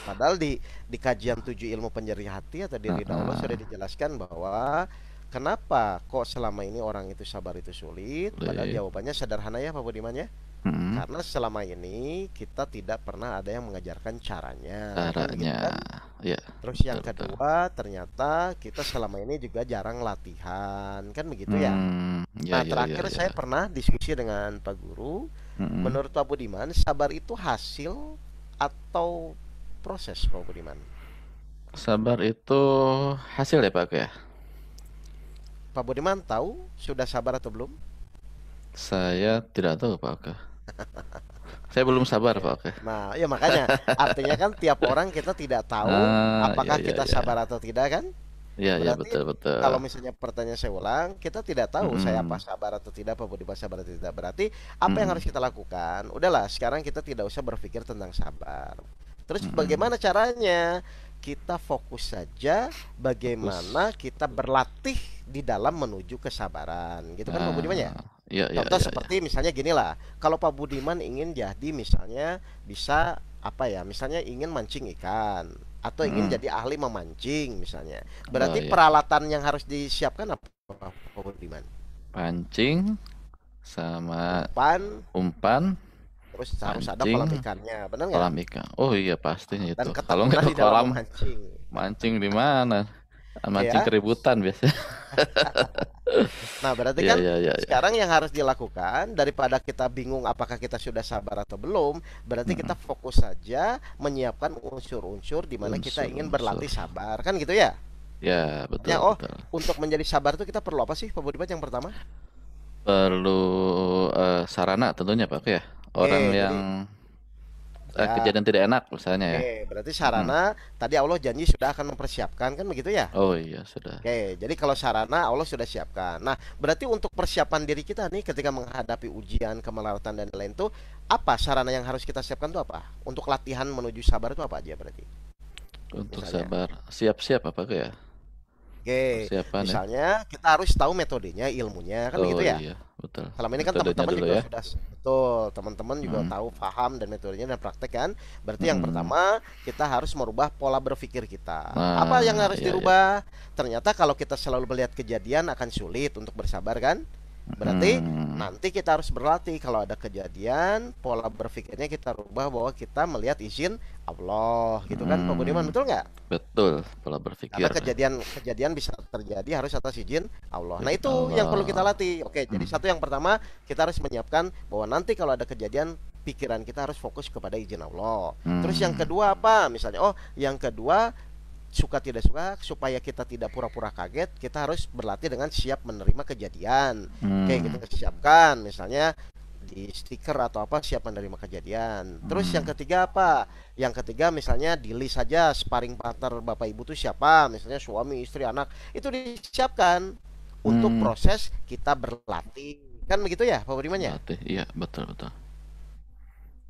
[SPEAKER 2] padahal di kajian 7 ilmu penjernih hati atau di ridha Allah sudah
[SPEAKER 4] Heeh,
[SPEAKER 2] dijelaskan bahwa kenapa kok selama ini orang itu sabar itu sulit? Padahal
[SPEAKER 4] sulit.
[SPEAKER 2] jawabannya sederhana ya Pak Budiman ya.
[SPEAKER 4] Hmm,
[SPEAKER 2] Karena selama ini kita tidak pernah ada yang mengajarkan caranya, kan begitu
[SPEAKER 4] caranya.
[SPEAKER 2] kan?
[SPEAKER 4] Ya,
[SPEAKER 2] Terus yang
[SPEAKER 4] betul betul.
[SPEAKER 2] kedua, ternyata kita selama ini juga jarang latihan, kan begitu ya?
[SPEAKER 4] Ya
[SPEAKER 2] Nah,
[SPEAKER 4] ya ya
[SPEAKER 2] terakhir
[SPEAKER 4] ya.
[SPEAKER 2] saya pernah diskusi dengan Pak Guru.
[SPEAKER 4] Hmm,
[SPEAKER 2] Menurut Pak Budiman, sabar itu hasil atau proses, Pak Budiman?
[SPEAKER 4] sabar itu hasil ya Pak Oke ya.
[SPEAKER 2] Pak Budiman tahu sudah sabar atau belum?
[SPEAKER 4] Saya tidak tahu Pak Oke. Saya belum sabar
[SPEAKER 2] Oke.
[SPEAKER 4] Pak Oke.
[SPEAKER 2] Nah, ya makanya artinya kan tiap orang kita tidak tahu
[SPEAKER 4] Ya
[SPEAKER 2] apakah
[SPEAKER 4] ya
[SPEAKER 2] kita
[SPEAKER 4] ya.
[SPEAKER 2] sabar atau tidak kan?
[SPEAKER 4] Ya ya
[SPEAKER 2] Berarti
[SPEAKER 4] betul betul.
[SPEAKER 2] kalau misalnya pertanyaan saya ulang, kita tidak tahu saya apa
[SPEAKER 4] Hmm,
[SPEAKER 2] sabar atau tidak, Pak Budiman sabar atau tidak. Berarti apa yang
[SPEAKER 4] hmm,
[SPEAKER 2] harus kita lakukan? Udahlah, sekarang kita tidak usah berpikir tentang sabar. Terus
[SPEAKER 4] hmm.
[SPEAKER 2] bagaimana caranya? Kita fokus saja
[SPEAKER 4] Fokus.
[SPEAKER 2] bagaimana kita berlatih di dalam menuju kesabaran. Gitu kan Pak Budiman ya?
[SPEAKER 4] Ya ya
[SPEAKER 2] Contoh
[SPEAKER 4] ya ya.
[SPEAKER 2] seperti misalnya gini lah, kalau Pak Budiman ingin jadi misalnya bisa apa ya, misalnya ingin mancing ikan atau ingin
[SPEAKER 4] Hmm.
[SPEAKER 2] jadi ahli memancing misalnya.
[SPEAKER 4] Oh
[SPEAKER 2] Berarti
[SPEAKER 4] ya.
[SPEAKER 2] peralatan yang harus disiapkan apa Pak Budiman?
[SPEAKER 4] Pancing sama
[SPEAKER 2] Umpan,
[SPEAKER 4] umpan,
[SPEAKER 2] terus harus ada
[SPEAKER 4] pancing,
[SPEAKER 2] kolam ikannya, benar nggak?
[SPEAKER 4] kolam ikan. Oh iya pastinya
[SPEAKER 2] Nah, dan
[SPEAKER 4] itu. Kalau nggak
[SPEAKER 2] ketekunan
[SPEAKER 4] ke
[SPEAKER 2] di dalam
[SPEAKER 4] kolam,
[SPEAKER 2] memancing.
[SPEAKER 4] mancing di mana? Mancing
[SPEAKER 2] Ya.
[SPEAKER 4] keributan biasanya.
[SPEAKER 2] Nah, berarti
[SPEAKER 4] Iya
[SPEAKER 2] kan
[SPEAKER 4] iya iya iya.
[SPEAKER 2] sekarang yang harus dilakukan daripada kita bingung apakah kita sudah sabar atau belum, berarti kita
[SPEAKER 4] Mm-mm.
[SPEAKER 2] fokus saja menyiapkan unsur-unsur di mana kita ingin
[SPEAKER 4] Unsur-unsur.
[SPEAKER 2] berlatih sabar, kan gitu ya?
[SPEAKER 4] Ya betul
[SPEAKER 2] Ya, oh,
[SPEAKER 4] betul.
[SPEAKER 2] untuk menjadi sabar itu kita perlu apa sih, Pak Budiman yang pertama?
[SPEAKER 4] Perlu sarana tentunya Pak ya. Orang
[SPEAKER 2] Oke, jadi
[SPEAKER 4] yang
[SPEAKER 2] ya,
[SPEAKER 4] kejadian tidak enak misalnya ya.
[SPEAKER 2] oke, berarti
[SPEAKER 4] Mm-mm.
[SPEAKER 2] sarana tadi Allah janji sudah akan mempersiapkan, kan begitu ya?
[SPEAKER 4] Oh iya sudah.
[SPEAKER 2] Oke, jadi kalau sarana Allah sudah siapkan. Nah, berarti untuk persiapan diri kita nih ketika menghadapi ujian, kemelaratan dan lain itu apa sarana yang harus kita siapkan itu apa? Untuk latihan menuju sabar itu apa aja berarti?
[SPEAKER 4] Untuk
[SPEAKER 2] Misalnya.
[SPEAKER 4] sabar, siap-siap apa ya?
[SPEAKER 2] Oke,
[SPEAKER 4] Persiapan ya.
[SPEAKER 2] misalnya kita harus tahu metodenya, ilmunya, kan
[SPEAKER 4] Oh
[SPEAKER 2] begitu ya?
[SPEAKER 4] iya, betul.
[SPEAKER 2] Selama ini kan
[SPEAKER 4] Metodenya
[SPEAKER 2] teman-teman
[SPEAKER 4] dulu
[SPEAKER 2] juga
[SPEAKER 4] ya.
[SPEAKER 2] sudah betul, teman-teman juga
[SPEAKER 4] Hmm.
[SPEAKER 2] tahu, paham dan metodenya dan praktek kan. Berarti yang
[SPEAKER 4] Hmm.
[SPEAKER 2] pertama kita harus merubah pola berpikir kita. Apa yang
[SPEAKER 4] Nah,
[SPEAKER 2] harus
[SPEAKER 4] ya ya.
[SPEAKER 2] dirubah? Ternyata kalau kita selalu melihat kejadian akan sulit untuk bersabar kan? Berarti nanti kita harus berlatih kalau ada kejadian, pola berpikirnya kita rubah bahwa kita melihat izin Allah gitu kan, Pak Budiman,
[SPEAKER 4] Hmm.
[SPEAKER 2] betul nggak?
[SPEAKER 4] Betul, pola
[SPEAKER 2] Karena
[SPEAKER 4] berpikir.
[SPEAKER 2] kejadian bisa terjadi harus atas izin Allah. Nah,
[SPEAKER 4] Izin
[SPEAKER 2] itu yang perlu kita
[SPEAKER 4] Allah.
[SPEAKER 2] latih. Oke, jadi
[SPEAKER 4] Hmm.
[SPEAKER 2] satu yang pertama kita harus menyiapkan bahwa nanti kalau ada kejadian pikiran kita harus fokus kepada izin Allah. Terus yang
[SPEAKER 4] Hmm.
[SPEAKER 2] kedua apa? Misalnya, yang kedua suka tidak suka supaya kita tidak pura-pura kaget, kita harus berlatih dengan siap menerima kejadian. Oke,
[SPEAKER 4] Hmm.
[SPEAKER 2] kita siapkan misalnya di stiker atau apa, siap menerima kejadian. Terus yang ketiga apa? Yang ketiga misalnya di list saja sparring partner Bapak Ibu tuh siapa, misalnya suami, istri, anak, itu disiapkan untuk
[SPEAKER 4] Hmm.
[SPEAKER 2] proses kita berlatih. Kan begitu ya, Pak Budiman ya?
[SPEAKER 4] Berarti iya, betul betul.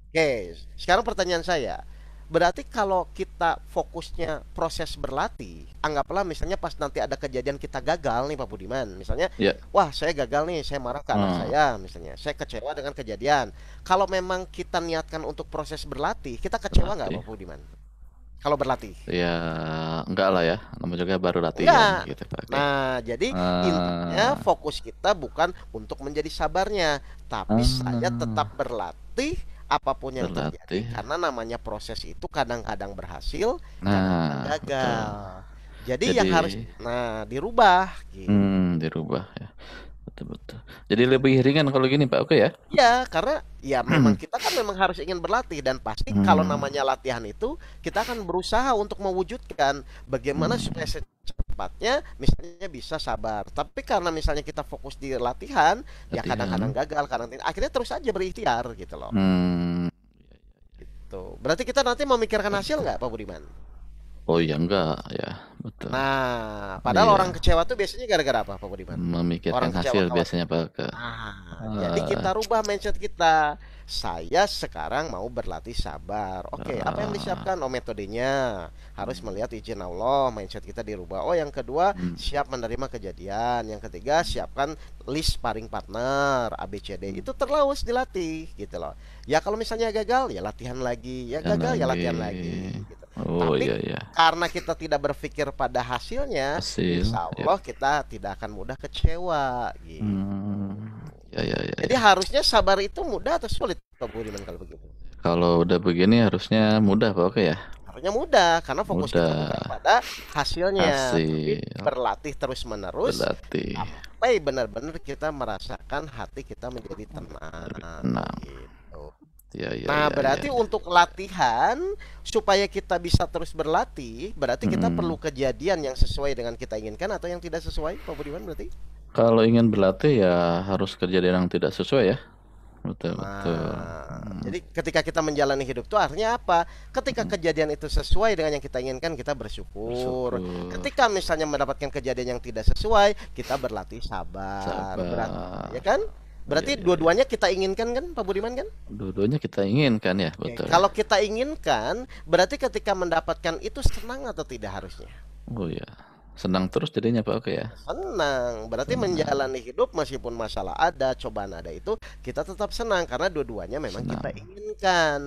[SPEAKER 2] Oke, sekarang pertanyaan saya. Berarti kalau kita fokusnya proses berlatih, anggaplah misalnya pas nanti ada kejadian kita gagal nih Pak Budiman. Misalnya,
[SPEAKER 4] Ya.
[SPEAKER 2] wah saya gagal nih, saya marah ke anak saya misalnya. Saya kecewa dengan kejadian. Kalau memang kita niatkan untuk proses berlatih, kita kecewa nggak
[SPEAKER 4] Berlatih.
[SPEAKER 2] Pak Budiman? Kalau berlatih?
[SPEAKER 4] Ya, enggak lah ya. Namanya juga baru latihan
[SPEAKER 2] Enggak.
[SPEAKER 4] gitu, Pak. Oke.
[SPEAKER 2] Nah, jadi intinya
[SPEAKER 4] Ah,
[SPEAKER 2] fokus kita bukan untuk menjadi sabarnya, tapi saya tetap berlatih apapun yang terjadi,
[SPEAKER 4] berlatih.
[SPEAKER 2] karena namanya proses itu kadang-kadang berhasil, kadang-kadang
[SPEAKER 4] Nah, betul.
[SPEAKER 2] gagal. Jadi yang harus dirubah gitu.
[SPEAKER 4] Dirubah ya. Betul betul. Jadi lebih ringan kalau gini, Pak. Oke ya?
[SPEAKER 2] Ya, karena ya memang kita kan memang harus ingin berlatih, dan pasti kalau namanya latihan itu kita akan berusaha untuk mewujudkan bagaimana supaya secepatnya misalnya bisa sabar. Tapi karena misalnya kita fokus di latihan, ya kadang-kadang gagal, kadang tidak. Akhirnya terus aja berikhtiar gitu loh. Gitu. Berarti kita nanti memikirkan hasil nggak, Pak Budiman?
[SPEAKER 4] Oh ya enggak ya, betul.
[SPEAKER 2] Nah, padahal orang kecewa tuh biasanya gara-gara apa, Pak Budiman?
[SPEAKER 4] Memikirkan
[SPEAKER 2] Orang kecewa
[SPEAKER 4] hasil biasanya, Pak.
[SPEAKER 2] Jadi kita rubah mindset kita. Saya sekarang mau berlatih sabar. Oke, apa yang disiapkan? Oh, metodenya harus melihat izin Allah. Mindset kita dirubah. Oh, yang kedua, siap menerima kejadian. Yang ketiga, siapkan list sparring partner ABCD. Itu terus dilatih gitu loh. Ya kalau misalnya gagal, ya latihan lagi. Ya gagal, ya latihan lagi gitu.
[SPEAKER 4] Oh,
[SPEAKER 2] tapi
[SPEAKER 4] iya.
[SPEAKER 2] karena kita tidak berpikir pada hasilnya, insya Allah kita tidak akan mudah kecewa gitu.
[SPEAKER 4] Ya.
[SPEAKER 2] Jadi harusnya sabar itu mudah atau sulit, Pak Budiman, kalau begitu?
[SPEAKER 4] Kalau udah begini harusnya mudah, Pak. Oke ya?
[SPEAKER 2] Harusnya mudah, karena fokus kita bukan pada hasilnya, tapi
[SPEAKER 4] Hasil.
[SPEAKER 2] berlatih terus-menerus
[SPEAKER 4] Berlatih.
[SPEAKER 2] sampai benar-benar kita merasakan hati kita menjadi tenang. Gitu. Nah, berarti untuk latihan supaya kita bisa terus berlatih, berarti kita perlu kejadian yang sesuai dengan kita inginkan atau yang tidak sesuai, Pak Budiman, berarti?
[SPEAKER 4] Kalau ingin berlatih ya harus kejadian yang tidak sesuai ya. Betul.
[SPEAKER 2] Jadi ketika kita menjalani hidup itu artinya apa? Ketika kejadian itu sesuai dengan yang kita inginkan, kita bersyukur. Ketika misalnya mendapatkan kejadian yang tidak sesuai, kita berlatih sabar. Ya kan? Berarti dua-duanya kita inginkan kan, Pak Budiman kan?
[SPEAKER 4] Dua-duanya kita inginkan ya, betul.
[SPEAKER 2] Kalau kita inginkan, berarti ketika mendapatkan itu senang atau tidak harusnya?
[SPEAKER 4] Oh ya. Senang terus jadinya, Pak. Oke ya.
[SPEAKER 2] Senang. Berarti menjalani hidup meskipun masalah ada, cobaan ada, itu kita tetap senang karena dua-duanya memang kita inginkan.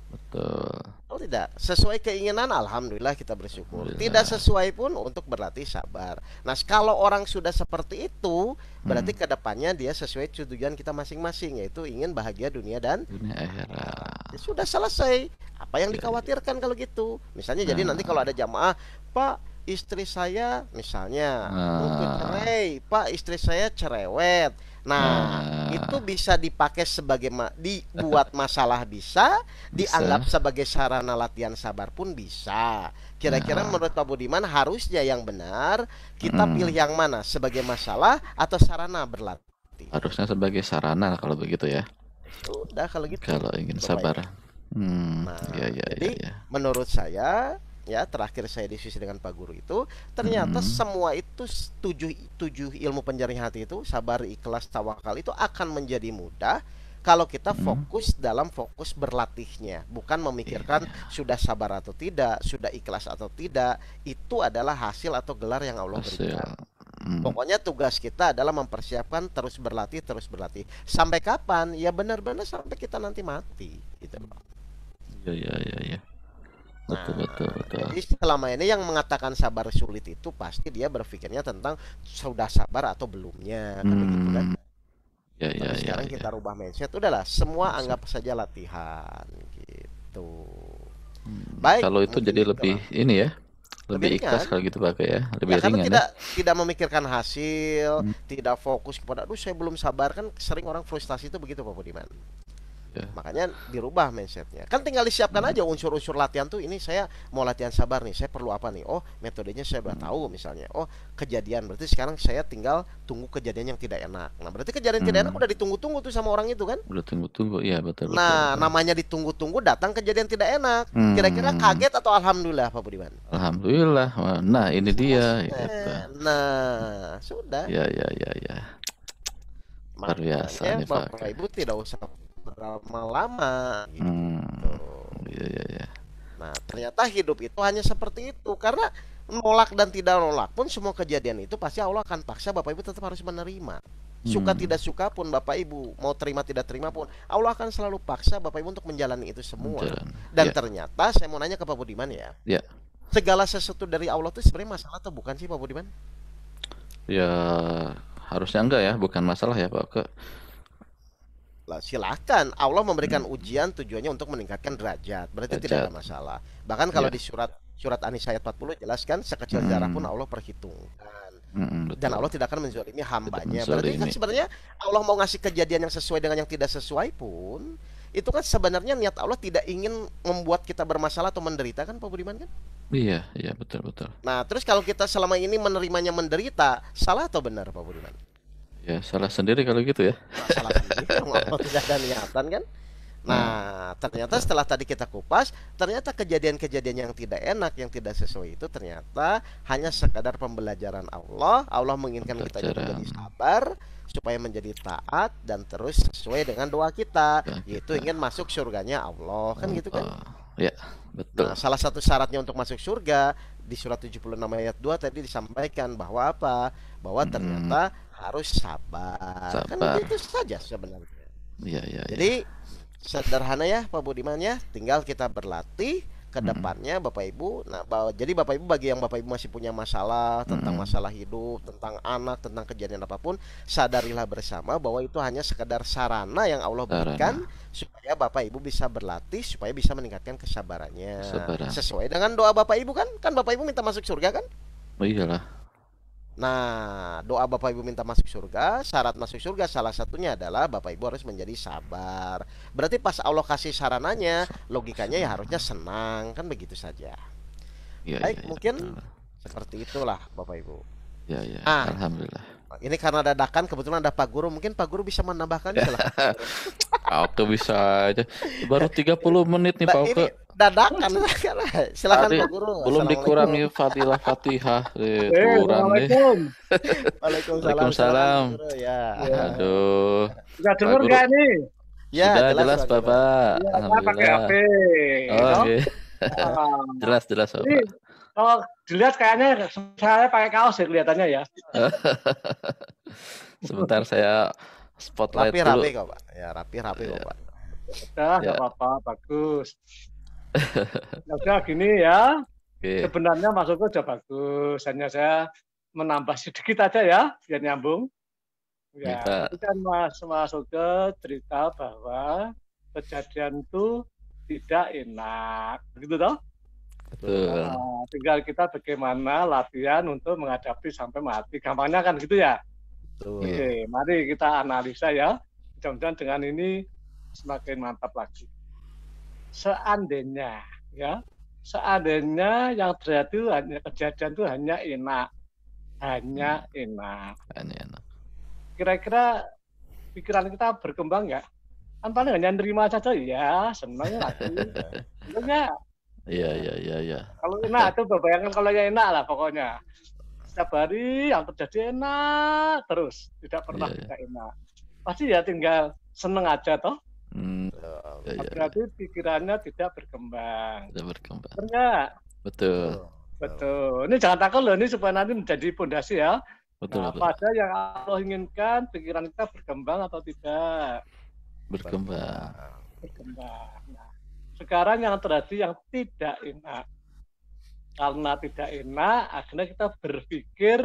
[SPEAKER 4] Betul.
[SPEAKER 2] Kalau tidak sesuai keinginan, alhamdulillah kita bersyukur. Tidak sesuai pun untuk berlatih sabar. Nah, kalau orang sudah seperti itu, berarti kedepannya dia sesuai tujuan kita masing-masing, yaitu ingin bahagia dunia dan
[SPEAKER 4] akhirat.
[SPEAKER 2] Sudah selesai. Apa yang dikhawatirkan kalau gitu? Misalnya jadi nanti kalau ada jamaah, Pak, istri saya misalnya untuk cerai, Pak, istri saya cerewet. Nah, itu bisa dipakai sebagai dibuat masalah bisa, dianggap sebagai sarana latihan sabar pun bisa. Kira-kira menurut Pak Budiman harusnya yang benar kita pilih yang mana? Sebagai masalah atau sarana berlatih?
[SPEAKER 4] Harusnya sebagai sarana kalau begitu ya.
[SPEAKER 2] Sudah kalau gitu.
[SPEAKER 4] Kalau ingin sabar.
[SPEAKER 2] Jadi menurut saya, ya terakhir saya diskusi dengan Pak Guru itu, ternyata semua itu tujuh ilmu penjernih hati itu, sabar, ikhlas, tawakal, itu akan menjadi mudah kalau kita fokus dalam fokus berlatihnya, bukan memikirkan sudah sabar atau tidak, sudah ikhlas atau tidak. Itu adalah hasil atau gelar yang Allah berikan. Pokoknya tugas kita adalah mempersiapkan, terus berlatih, terus berlatih. Sampai kapan? Ya benar-benar sampai kita nanti mati, gitu loh.
[SPEAKER 4] Iya. Betul.
[SPEAKER 2] Jadi selama ini yang mengatakan sabar sulit itu pasti dia berpikirnya tentang sudah sabar atau belumnya, kan begitu kan? Tapi sekarang kita rubah mindset, udahlah semua anggap saja latihan, gitu. Baik.
[SPEAKER 4] Kalau itu jadi lebih ini ya, lebih ikhlas kalau gitu pakai ya, lebih
[SPEAKER 2] karena
[SPEAKER 4] ringan
[SPEAKER 2] tidak memikirkan hasil, tidak fokus kepada, aduh saya belum sabar, kan sering orang frustasi itu begitu Pak Budiman. Makanya dirubah mindsetnya. Kan tinggal disiapkan aja unsur-unsur latihan tuh. Ini saya mau latihan sabar nih, saya perlu apa nih? Oh, metodenya saya udah tahu misalnya. Oh, kejadian, berarti sekarang saya tinggal tunggu kejadian yang tidak enak. Nah, berarti kejadian tidak enak udah ditunggu-tunggu tuh sama orang itu kan?
[SPEAKER 4] Udah tunggu-tunggu, iya betul.
[SPEAKER 2] Nah, namanya ditunggu-tunggu, datang kejadian tidak enak. Kira-kira kaget atau alhamdulillah Pak Budiman?
[SPEAKER 4] Alhamdulillah. Nah, ini dia.
[SPEAKER 2] Nah, sudah.
[SPEAKER 4] Ya. Luar biasa nih Pak.
[SPEAKER 2] Bapak Ibu tidak usah berlama-lama gitu.
[SPEAKER 4] Iya.
[SPEAKER 2] Nah, ternyata hidup itu hanya seperti itu. Karena nolak dan tidak nolak pun semua kejadian itu pasti Allah akan paksa Bapak Ibu tetap harus menerima. Suka tidak suka pun Bapak Ibu, mau terima tidak terima pun, Allah akan selalu paksa Bapak Ibu untuk menjalani itu semua. Dan ternyata saya mau nanya ke Pak Budiman ya. Segala sesuatu dari Allah itu sebenarnya masalah atau bukan sih Pak Budiman?
[SPEAKER 4] Ya, harusnya enggak ya, bukan masalah ya Pak.
[SPEAKER 2] Silahkan, Allah memberikan ujian tujuannya untuk meningkatkan derajat, berarti tidak ada masalah. Bahkan kalau di surat An-Nisa ayat 40 jelaskan sekecil zarah pun Allah perhitungkan. Dan Allah tidak akan menzalimi hambanya. Berarti kan sebenarnya Allah mau ngasih kejadian yang sesuai dengan yang tidak sesuai pun, itu kan sebenarnya niat Allah tidak ingin membuat kita bermasalah atau menderita kan Pak Budiman kan?
[SPEAKER 4] Iya betul.
[SPEAKER 2] Nah terus kalau kita selama ini menerimanya menderita, salah atau benar Pak Budiman?
[SPEAKER 4] Ya salah sendiri kalau gitu ya.
[SPEAKER 2] Salah sendiri, Allah tidak ada niatan kan? Nah ternyata setelah tadi kita kupas, ternyata kejadian-kejadian yang tidak enak, yang tidak sesuai itu ternyata hanya sekadar pembelajaran Allah. Allah menginginkan kita menjadi sabar supaya menjadi taat dan terus sesuai dengan doa kita, yaitu ingin masuk surganya Allah, kan gitu kan?
[SPEAKER 4] Ya betul.
[SPEAKER 2] Nah, salah satu syaratnya untuk masuk surga di surat 76 ayat 2 tadi disampaikan bahwa apa? Bahwa ternyata harus sabar. Kan itu saja sebenarnya.
[SPEAKER 4] Iya.
[SPEAKER 2] Jadi sederhana ya Pak Budiman ya, tinggal kita berlatih ke depannya Bapak Ibu. Nah, jadi Bapak Ibu, bagi yang Bapak Ibu masih punya masalah tentang masalah hidup, tentang anak, tentang kejadian apapun, sadarilah bersama bahwa itu hanya sekedar sarana yang Allah berikan supaya Bapak Ibu bisa berlatih, supaya bisa meningkatkan kesabarannya. Sesuai dengan doa Bapak Ibu kan? Kan Bapak Ibu minta masuk surga kan?
[SPEAKER 4] Oh iyalah.
[SPEAKER 2] Nah, doa Bapak Ibu minta masuk surga, syarat masuk surga salah satunya adalah Bapak Ibu harus menjadi sabar. Berarti pas Allah kasih sarananya, logikanya ya harusnya senang, kan begitu saja. Baik, mungkin seperti itulah Bapak Ibu.
[SPEAKER 4] Ya, alhamdulillah.
[SPEAKER 2] Ini karena dadakan, kebetulan ada Pak Guru, mungkin Pak Guru bisa menambahkan. Silakan.
[SPEAKER 4] Oke, bisa aja. Baru 30 menit nih Pak Oke.
[SPEAKER 2] Dadakan, silakan Pak Guru.
[SPEAKER 4] Belum dikurangi fadilah Fatihah. Kurang deh. Waalaikumsalam.
[SPEAKER 2] Ya.
[SPEAKER 4] Aduh.
[SPEAKER 3] Sudah dengar nggak nih?
[SPEAKER 2] Ya,
[SPEAKER 4] sudah jelas Bapak.
[SPEAKER 3] Ya, pakai HP.
[SPEAKER 4] Oke. Jelas Bapak.
[SPEAKER 3] Kalau dilihat kayaknya saya pakai kaos ya kelihatannya ya.
[SPEAKER 4] Sebentar saya spotlight dulu.
[SPEAKER 2] Rapi kok Pak. Ya rapi Bapak.
[SPEAKER 3] Udah nggak apa-apa, bagus. Udah gini ya. Sebenarnya masuknya sudah bagus. Hanya saya menambah sedikit aja ya biar nyambung. Ya, tadi kan masuk ke cerita bahwa kejadian itu tidak enak, begitu toh?
[SPEAKER 4] Betul.
[SPEAKER 3] Nah, tinggal kita bagaimana latihan untuk menghadapi sampai mati. Gampangnya kan gitu ya.
[SPEAKER 2] Betul.
[SPEAKER 3] Oke, mari kita analisa ya. Mudah-mudahan dengan ini semakin mantap lagi. Seandainya yang terjadi hanya kejadian itu hanya enak. Kira-kira pikiran kita berkembang nggak? Kan paling hanya nerima saja ya, senang lagi. Enggak.
[SPEAKER 4] Iya.
[SPEAKER 3] Kalau enak itu bayangkan kalau yang enak lah pokoknya. Setiap hari yang terjadi enak terus, tidak pernah tidak enak. Pasti ya tinggal seneng aja toh. Berarti pikirannya tidak berkembang. Benar.
[SPEAKER 4] Betul.
[SPEAKER 3] Ini jangan takut loh, ini supaya nanti menjadi pondasi ya.
[SPEAKER 4] Betul,
[SPEAKER 3] Nah,
[SPEAKER 4] betul.
[SPEAKER 3] pada yang Allah inginkan, pikiran kita berkembang atau tidak?
[SPEAKER 4] Berkembang.
[SPEAKER 3] Berkembang. Nah, sekarang yang terjadi yang tidak enak. Karena tidak enak, akhirnya kita berpikir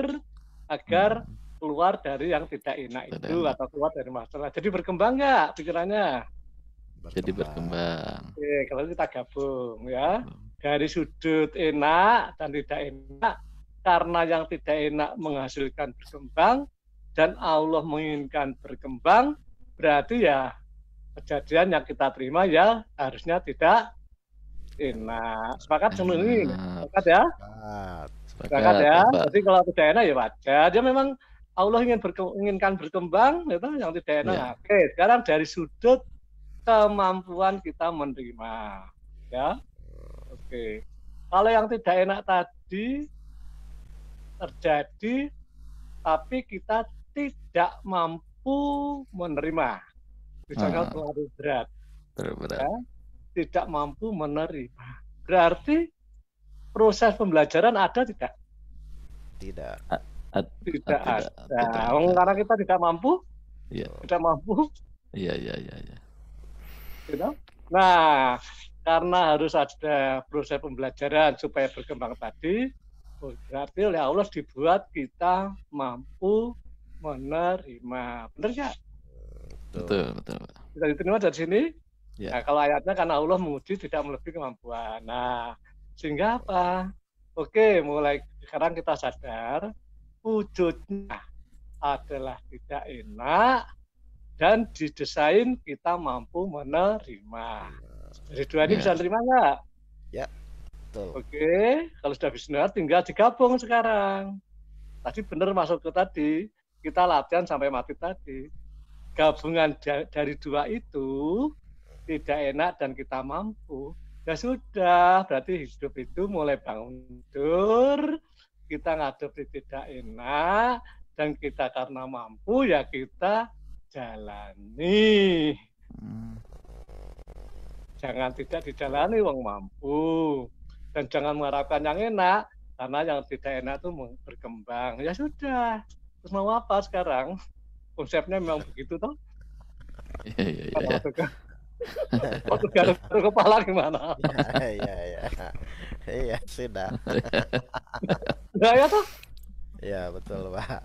[SPEAKER 3] agar keluar dari yang tidak enak itu atau keluar dari masalah. Jadi berkembang nggak pikirannya?
[SPEAKER 4] Jadi berkembang.
[SPEAKER 3] Oke, kalau kita gabung ya. Dari sudut enak dan tidak enak, karena yang tidak enak menghasilkan berkembang dan Allah menginginkan berkembang, berarti ya kejadian yang kita terima ya harusnya tidak enak. Sepakat semua ini? Sepakat ya? Sepakat ya. Jadi kalau tidak enak ya wajar. Dia memang Allah inginkan berkembang, itu yang tidak enak. Ya. Oke, sekarang dari sudut kemampuan kita menerima, ya. Oke. Kalau yang tidak enak tadi terjadi, tapi kita tidak mampu menerima, misalnya terlalu berat. Ya, tidak mampu menerima. Berarti proses pembelajaran ada tidak?
[SPEAKER 2] Tidak.
[SPEAKER 3] Tidak ada. Karena kita tidak mampu.
[SPEAKER 4] Iya.
[SPEAKER 3] Tidak mampu.
[SPEAKER 4] Iya.
[SPEAKER 3] Gitu? Nah, karena harus ada proses pembelajaran supaya berkembang tadi, berarti oleh Allah dibuat kita mampu menerima. Benar nggak?
[SPEAKER 4] Betul.
[SPEAKER 3] Bisa diterima dari sini?
[SPEAKER 4] Ya.
[SPEAKER 3] Nah, kalau ayatnya karena Allah menguji tidak melebihi kemampuan. Nah, sehingga apa? Oke, mulai sekarang kita sadar wujudnya adalah tidak enak dan didesain kita mampu menerima. Dari dua ini bisa terima nggak?
[SPEAKER 2] Ya, betul.
[SPEAKER 3] Oke, kalau sudah bisa tinggal digabung sekarang. Tadi benar masuk ke tadi, kita latihan sampai mati tadi. Gabungan dari dua itu tidak enak dan kita mampu. Ya sudah, berarti hidup itu mulai bangun tidur, kita ngadepi tidak enak, dan kita karena mampu ya kita jalani. Jangan tidak dijalani wong mampu. Dan jangan mengharapkan yang enak, karena yang tidak enak itu berkembang. Ya sudah, terus mau apa sekarang? Konsepnya memang begitu toh?
[SPEAKER 4] Iya.
[SPEAKER 3] Waktu garuk kepala gimana?
[SPEAKER 2] Iya, sudah.
[SPEAKER 3] Nah, ya toh?
[SPEAKER 2] Ya, betul, Pak.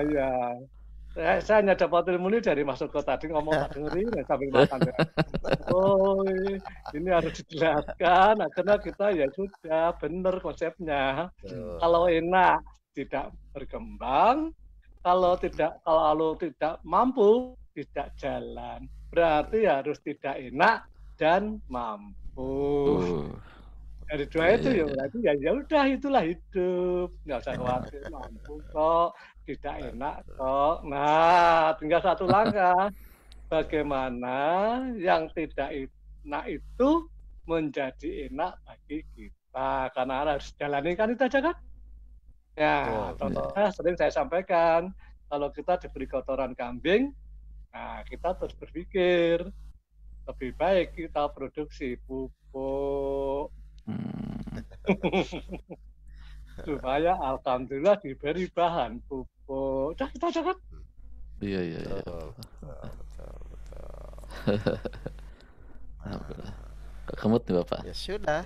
[SPEAKER 3] Iya. Saya hanya dapat ilmu ini dari masuk ke tadi ngomong tak dengerin sambil makan. Oh, ini harus dijelaskan. Akhirnya kita ya sudah benar konsepnya. Kalau enak tidak berkembang, kalau tidak mampu tidak jalan. Berarti harus tidak enak dan mampu. Dari dua itu ya berarti ya udah itulah hidup. Nggak usah khawatir mampu kok, tidak enak kok. Nah, tinggal satu langkah. Bagaimana yang tidak enak itu menjadi enak bagi kita. Karena harus jalani kan itu aja kan? Ya, contohnya sering saya sampaikan, kalau kita diberi kotoran kambing, nah kita terus berpikir, lebih baik kita produksi pupuk. Supaya alhamdulillah diberi bahan pupuk. Udah kita aja kan?
[SPEAKER 4] Iya.
[SPEAKER 2] Betul.
[SPEAKER 4] Kemut nih Bapak.
[SPEAKER 2] Ya sudah.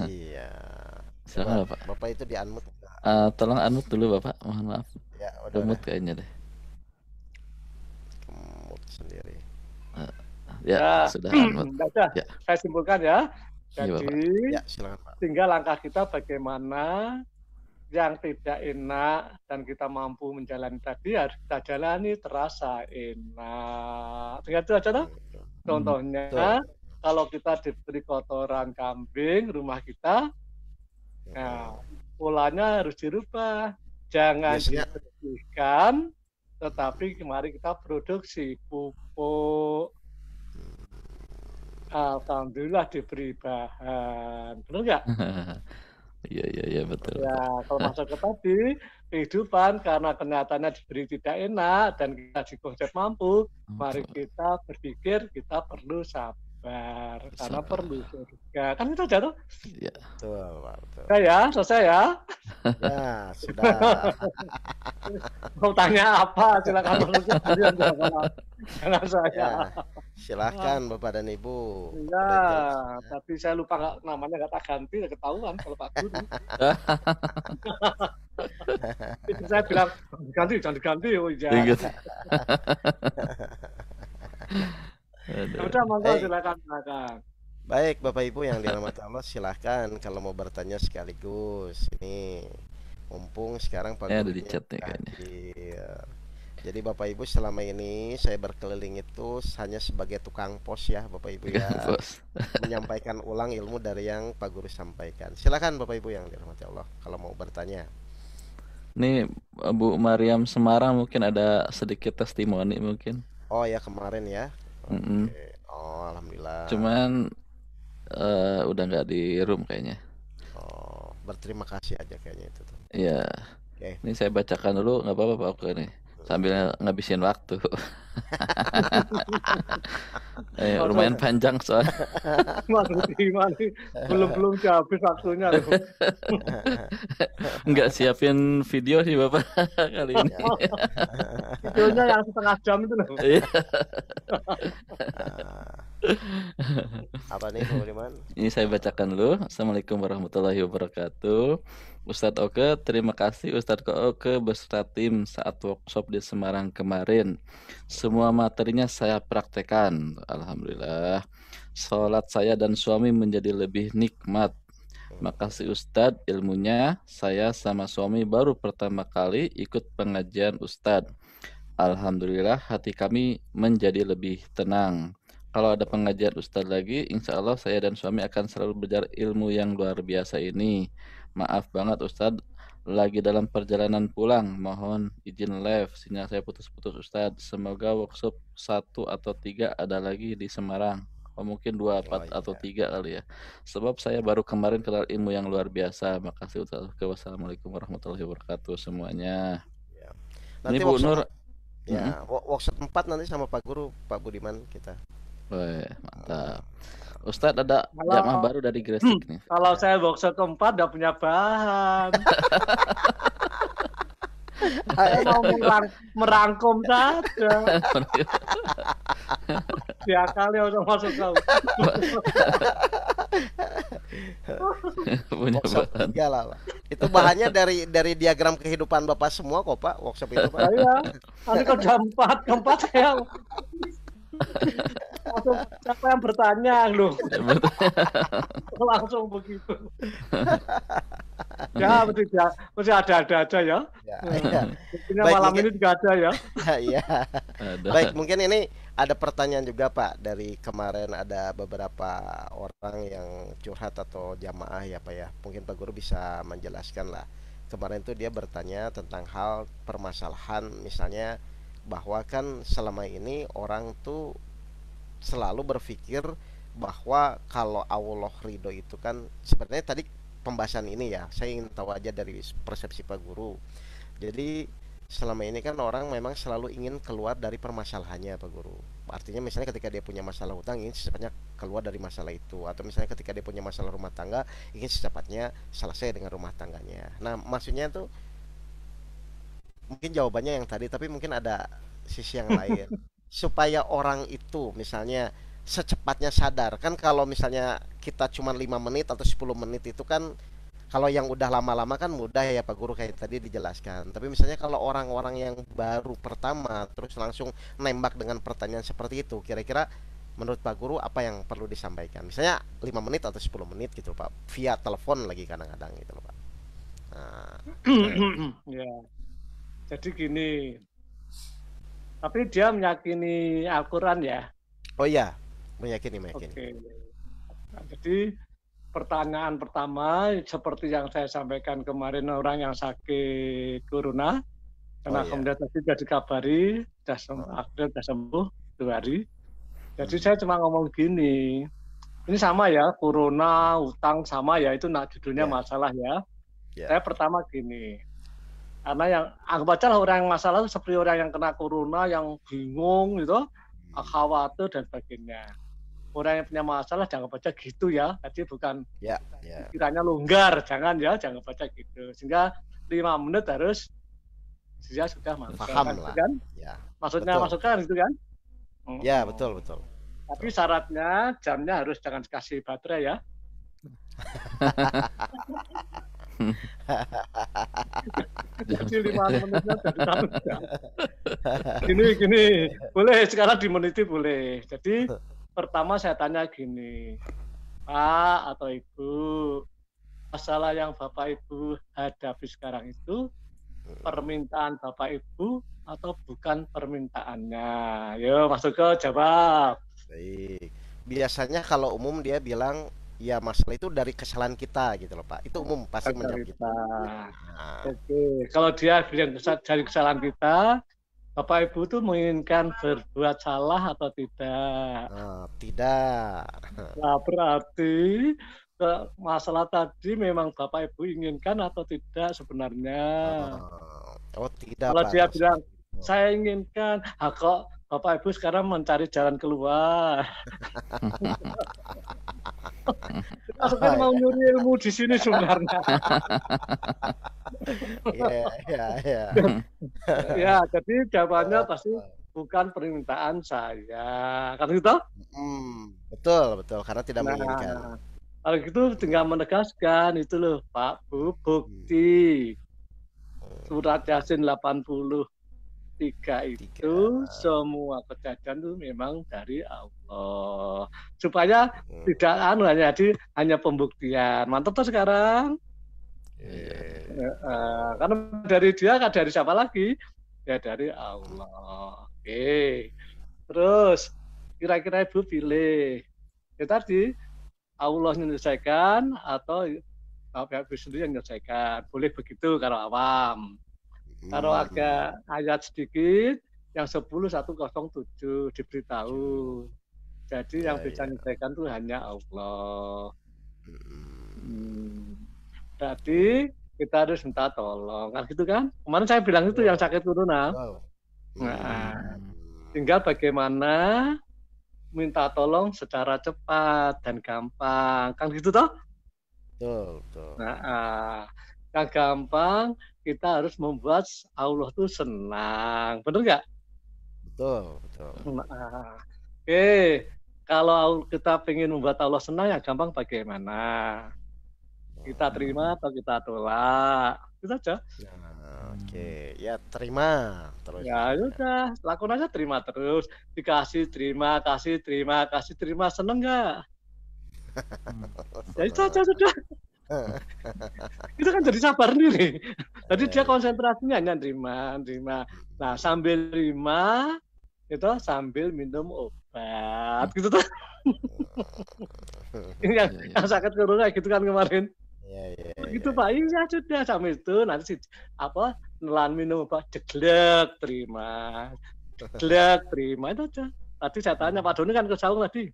[SPEAKER 2] Iya.
[SPEAKER 4] Silakan Bapak.
[SPEAKER 2] Bapak itu di unmute.
[SPEAKER 4] Tolong unmute dulu Bapak. Mohon maaf.
[SPEAKER 2] Ya, udah.
[SPEAKER 4] Kemut kayaknya deh.
[SPEAKER 2] Kemut sendiri.
[SPEAKER 4] Ya, sudah unmute.
[SPEAKER 3] Ya. Saya simpulkan ya. Jadi,
[SPEAKER 2] ya, silakan, Pak.
[SPEAKER 3] Tinggal langkah kita bagaimana yang tidak enak dan kita mampu menjalani tadi harus kita jalani terasa enak. Tinggal itu aja toh. Contohnya, kalau kita diberi kotoran kambing rumah kita, nah polanya harus dirubah. Jangan dibersihkan, tetapi mari kita produksi pupuk. Alhamdulillah diberi bahan, benar nggak?
[SPEAKER 4] Iya betul.
[SPEAKER 3] Ya, kalau masuk ke tadi kehidupan karena kenyataannya diberi tidak enak dan kita di konsep mampu, mari kita berpikir kita perlu sabar. sabar. Karena perlu surga. Kan itu aja tuh.
[SPEAKER 4] Iya.
[SPEAKER 2] Betul, Pak. Betul.
[SPEAKER 3] Udah ya, selesai ya.
[SPEAKER 2] Ya, sudah.
[SPEAKER 3] Mau tanya apa? Silakan menurutnya kalian jangan saya.
[SPEAKER 2] Ya, silakan Bapak dan Ibu.
[SPEAKER 3] Iya, tapi saya lupa namanya nggak tak ganti, ya ketahuan kalau Pak Guru. Itu saya bilang jangan diganti, oh iya. Udah, monggo silakan.
[SPEAKER 2] Baik, Bapak Ibu yang dirahmati Allah, silahkan kalau mau bertanya sekaligus. Ini mumpung sekarang Pak Guru
[SPEAKER 4] di chat nih kayaknya.
[SPEAKER 2] Jadi Bapak Ibu selama ini saya berkeliling itu hanya sebagai tukang pos ya Bapak Ibu ya. Menyampaikan ulang ilmu dari yang Pak Guru sampaikan. Silahkan Bapak Ibu yang dirahmati Allah kalau mau bertanya.
[SPEAKER 4] Nih Bu Mariam Semarang mungkin ada sedikit testimoni mungkin.
[SPEAKER 2] Oh ya kemarin ya. Oke. Oh alhamdulillah.
[SPEAKER 4] Cuman udah nggak di room kayaknya.
[SPEAKER 2] Oh berterima kasih aja kayaknya itu tuh.
[SPEAKER 4] Iya.
[SPEAKER 2] Oke.
[SPEAKER 4] Ini saya bacakan dulu nggak apa-apa Pak Oke nih sambil ngabisin waktu. Lumayan panjang soalnya.
[SPEAKER 3] Belum habis waktunya.
[SPEAKER 4] Nggak siapin video sih Bapak kali ini.
[SPEAKER 3] Videonya yang setengah jam itu loh.
[SPEAKER 2] Apa nih Pak Budiman?
[SPEAKER 4] Ini saya bacakan dulu. Assalamualaikum warahmatullahi wabarakatuh. Ustadz Oke, terima kasih Ustadz Oke beserta tim saat workshop di Semarang kemarin. Semua materinya saya praktekkan. Alhamdulillah. Sholat saya dan suami menjadi lebih nikmat. Makasih Ustadz ilmunya. Saya sama suami baru pertama kali ikut pengajian Ustadz. Alhamdulillah hati kami menjadi lebih tenang. Kalau ada pengajian Ustadz lagi, insya Allah saya dan suami akan selalu belajar ilmu yang luar biasa ini. Maaf banget Ustadz, lagi dalam perjalanan pulang. Mohon izin live, sinyal saya putus-putus Ustadz. Semoga workshop 1 atau 3 ada lagi di Semarang. Oh, mungkin 2 atau 3 kali ya. Sebab saya baru kemarin kenal ilmu yang luar biasa. Makasih Ustadz. Wassalamualaikum warahmatullahi wabarakatuh semuanya.
[SPEAKER 2] Ya.
[SPEAKER 4] Nanti ini Bu Nur.
[SPEAKER 2] Ya, workshop 4 nanti sama Pak Guru, Pak Budiman kita.
[SPEAKER 4] Wih, mantap. Ustadz ada jamaah baru dari Gresik nih.
[SPEAKER 3] Kalau saya workshop keempat udah punya bahan. Saya mau merangkum saja. Dia kali udah masuk kau.
[SPEAKER 4] Punya bahan.
[SPEAKER 2] Lah. Itu bahannya dari diagram kehidupan Bapak semua kok Pak, workshop itu Pak.
[SPEAKER 3] Iya. Nanti kok jam 4 saya langsung siapa yang bertanya loh. Langsung begitu. Ya mesti ada aja ya. Baik, malam mungkin, ini juga ada ya.
[SPEAKER 2] Iya. Baik, mungkin ini ada pertanyaan juga Pak. Dari kemarin ada beberapa orang yang curhat atau jamaah ya Pak ya. Mungkin Pak Guru bisa menjelaskan lah. Kemarin tuh dia bertanya tentang hal permasalahan misalnya bahwa kan selama ini orang tuh selalu berpikir bahwa kalau Allah ridho itu kan sebenarnya tadi pembahasan ini ya saya ingin tahu aja dari persepsi Pak Guru. Jadi selama ini kan orang memang selalu ingin keluar dari permasalahannya Pak Guru. Artinya misalnya ketika dia punya masalah hutang ingin secepatnya keluar dari masalah itu, atau misalnya ketika dia punya masalah rumah tangga ingin secepatnya selesai dengan rumah tangganya. Nah maksudnya tuh mungkin jawabannya yang tadi, tapi mungkin ada sisi yang lain supaya orang itu misalnya secepatnya sadar. Kan kalau misalnya kita cuma 5 menit atau 10 menit itu kan kalau yang udah lama-lama kan mudah ya Pak Guru kayak tadi dijelaskan. Tapi misalnya kalau orang-orang yang baru pertama terus langsung nembak dengan pertanyaan seperti itu, kira-kira menurut Pak Guru apa yang perlu disampaikan? Misalnya 5 menit atau 10 menit gitu Pak, via telepon lagi kadang-kadang gitu Pak. Nah,
[SPEAKER 3] ya. Jadi gini, tapi dia meyakini Al-Quran ya?
[SPEAKER 2] Oh iya, meyakini.
[SPEAKER 3] Oke. Nah, jadi pertanyaan pertama seperti yang saya sampaikan kemarin, orang yang sakit corona, karena kemudian tadi sudah dikabari, sudah sembuh 2 hari. Jadi saya cuma ngomong gini, ini sama ya, corona, utang sama ya, itu judulnya masalah ya. Saya pertama gini, karena yang anggap aja lah orang yang masalah itu seperti orang yang kena corona, yang bingung gitu, khawatir dan sebagainya. orang yang punya masalah jangan baca gitu ya. Jadi bukan kiranya longgar, jangan baca gitu. Sehingga 5 menit harus dia sudah
[SPEAKER 2] paham lah.
[SPEAKER 3] Kan? Ya. Maksudnya masukkan gitu kan?
[SPEAKER 2] Ya, betul.
[SPEAKER 3] Tapi syaratnya jamnya harus jangan kasih baterai ya. Jadi 5 menitnya jadi 1 jam. Gini, boleh sekarang dimeniti boleh. Jadi pertama saya tanya gini, Pak atau Ibu, masalah yang Bapak Ibu hadapi sekarang itu permintaan Bapak Ibu atau bukan permintaannya? Yo, masuk ke jawab.
[SPEAKER 2] Baik. Biasanya kalau umum dia bilang ya masalah itu dari kesalahan kita gitu loh Pak. Itu umum pasti menjawab kita.
[SPEAKER 3] Oke, kalau dia bilang dari kesalahan kita, Bapak Ibu tuh menginginkan berbuat salah atau tidak?
[SPEAKER 2] Tidak.
[SPEAKER 3] Nah, berarti masalah tadi memang Bapak Ibu inginkan atau tidak sebenarnya?
[SPEAKER 2] Tidak.
[SPEAKER 3] Kalau dia bilang saya inginkan, kok Bapak Ibu sekarang mencari jalan keluar. Maksudnya mau nyuri ilmu di sini sebenarnya. Ya, jadi jawabannya pasti bukan permintaan saya. Kan gitu?
[SPEAKER 2] Betul, karena tidak menginginkan.
[SPEAKER 3] Kalau gitu tinggal menegaskan itu loh Pak Bu, bukti surat Yasin 83 itu semua kejadian itu memang dari Allah. Supaya tidak hanya pembuktian. Mantap tuh sekarang. Karena dari dia kan dari siapa lagi? Ya dari Allah. Oke. Terus kira-kira Ibu pilih. Ya tadi Allah menyelesaikan atau Bapak Ibu sendiri yang menyelesaikan. Boleh begitu kalau awam. Kalau agak ayat sedikit, yang 10.107 diberitahu. Jadi yang bisa menyelesaikan itu hanya Allah. Jadi kita harus minta tolong, kan gitu kan? Kemarin saya bilang itu yang sakit corona. Tinggal bagaimana minta tolong secara cepat dan gampang, kan gitu toh?
[SPEAKER 2] Betul.
[SPEAKER 3] Yang gampang kita harus membuat Allah tuh senang, bener nggak?
[SPEAKER 2] Betul.
[SPEAKER 3] Oke, kalau kita pengen membuat Allah senang, yang gampang bagaimana? Kita terima atau kita tolak? Itu aja.
[SPEAKER 2] Oke, ya terima terus.
[SPEAKER 3] Ya udah, lakukan aja terima terus. Dikasih terima, kasih terima, seneng nggak? Ya itu aja sudah. Itu kan jadi sabar nih. Jadi dia konsentrasinya hanya terima. Nah sambil terima itu sambil minum obat gitu tuh. Ini yang sakit corona gitu kan kemarin. Gitu Pak, iya sudah sambil itu nanti nelan minum obat jeglek terima itu aja. Tadi saya tanya Pak Doni kan ke Saung tadi.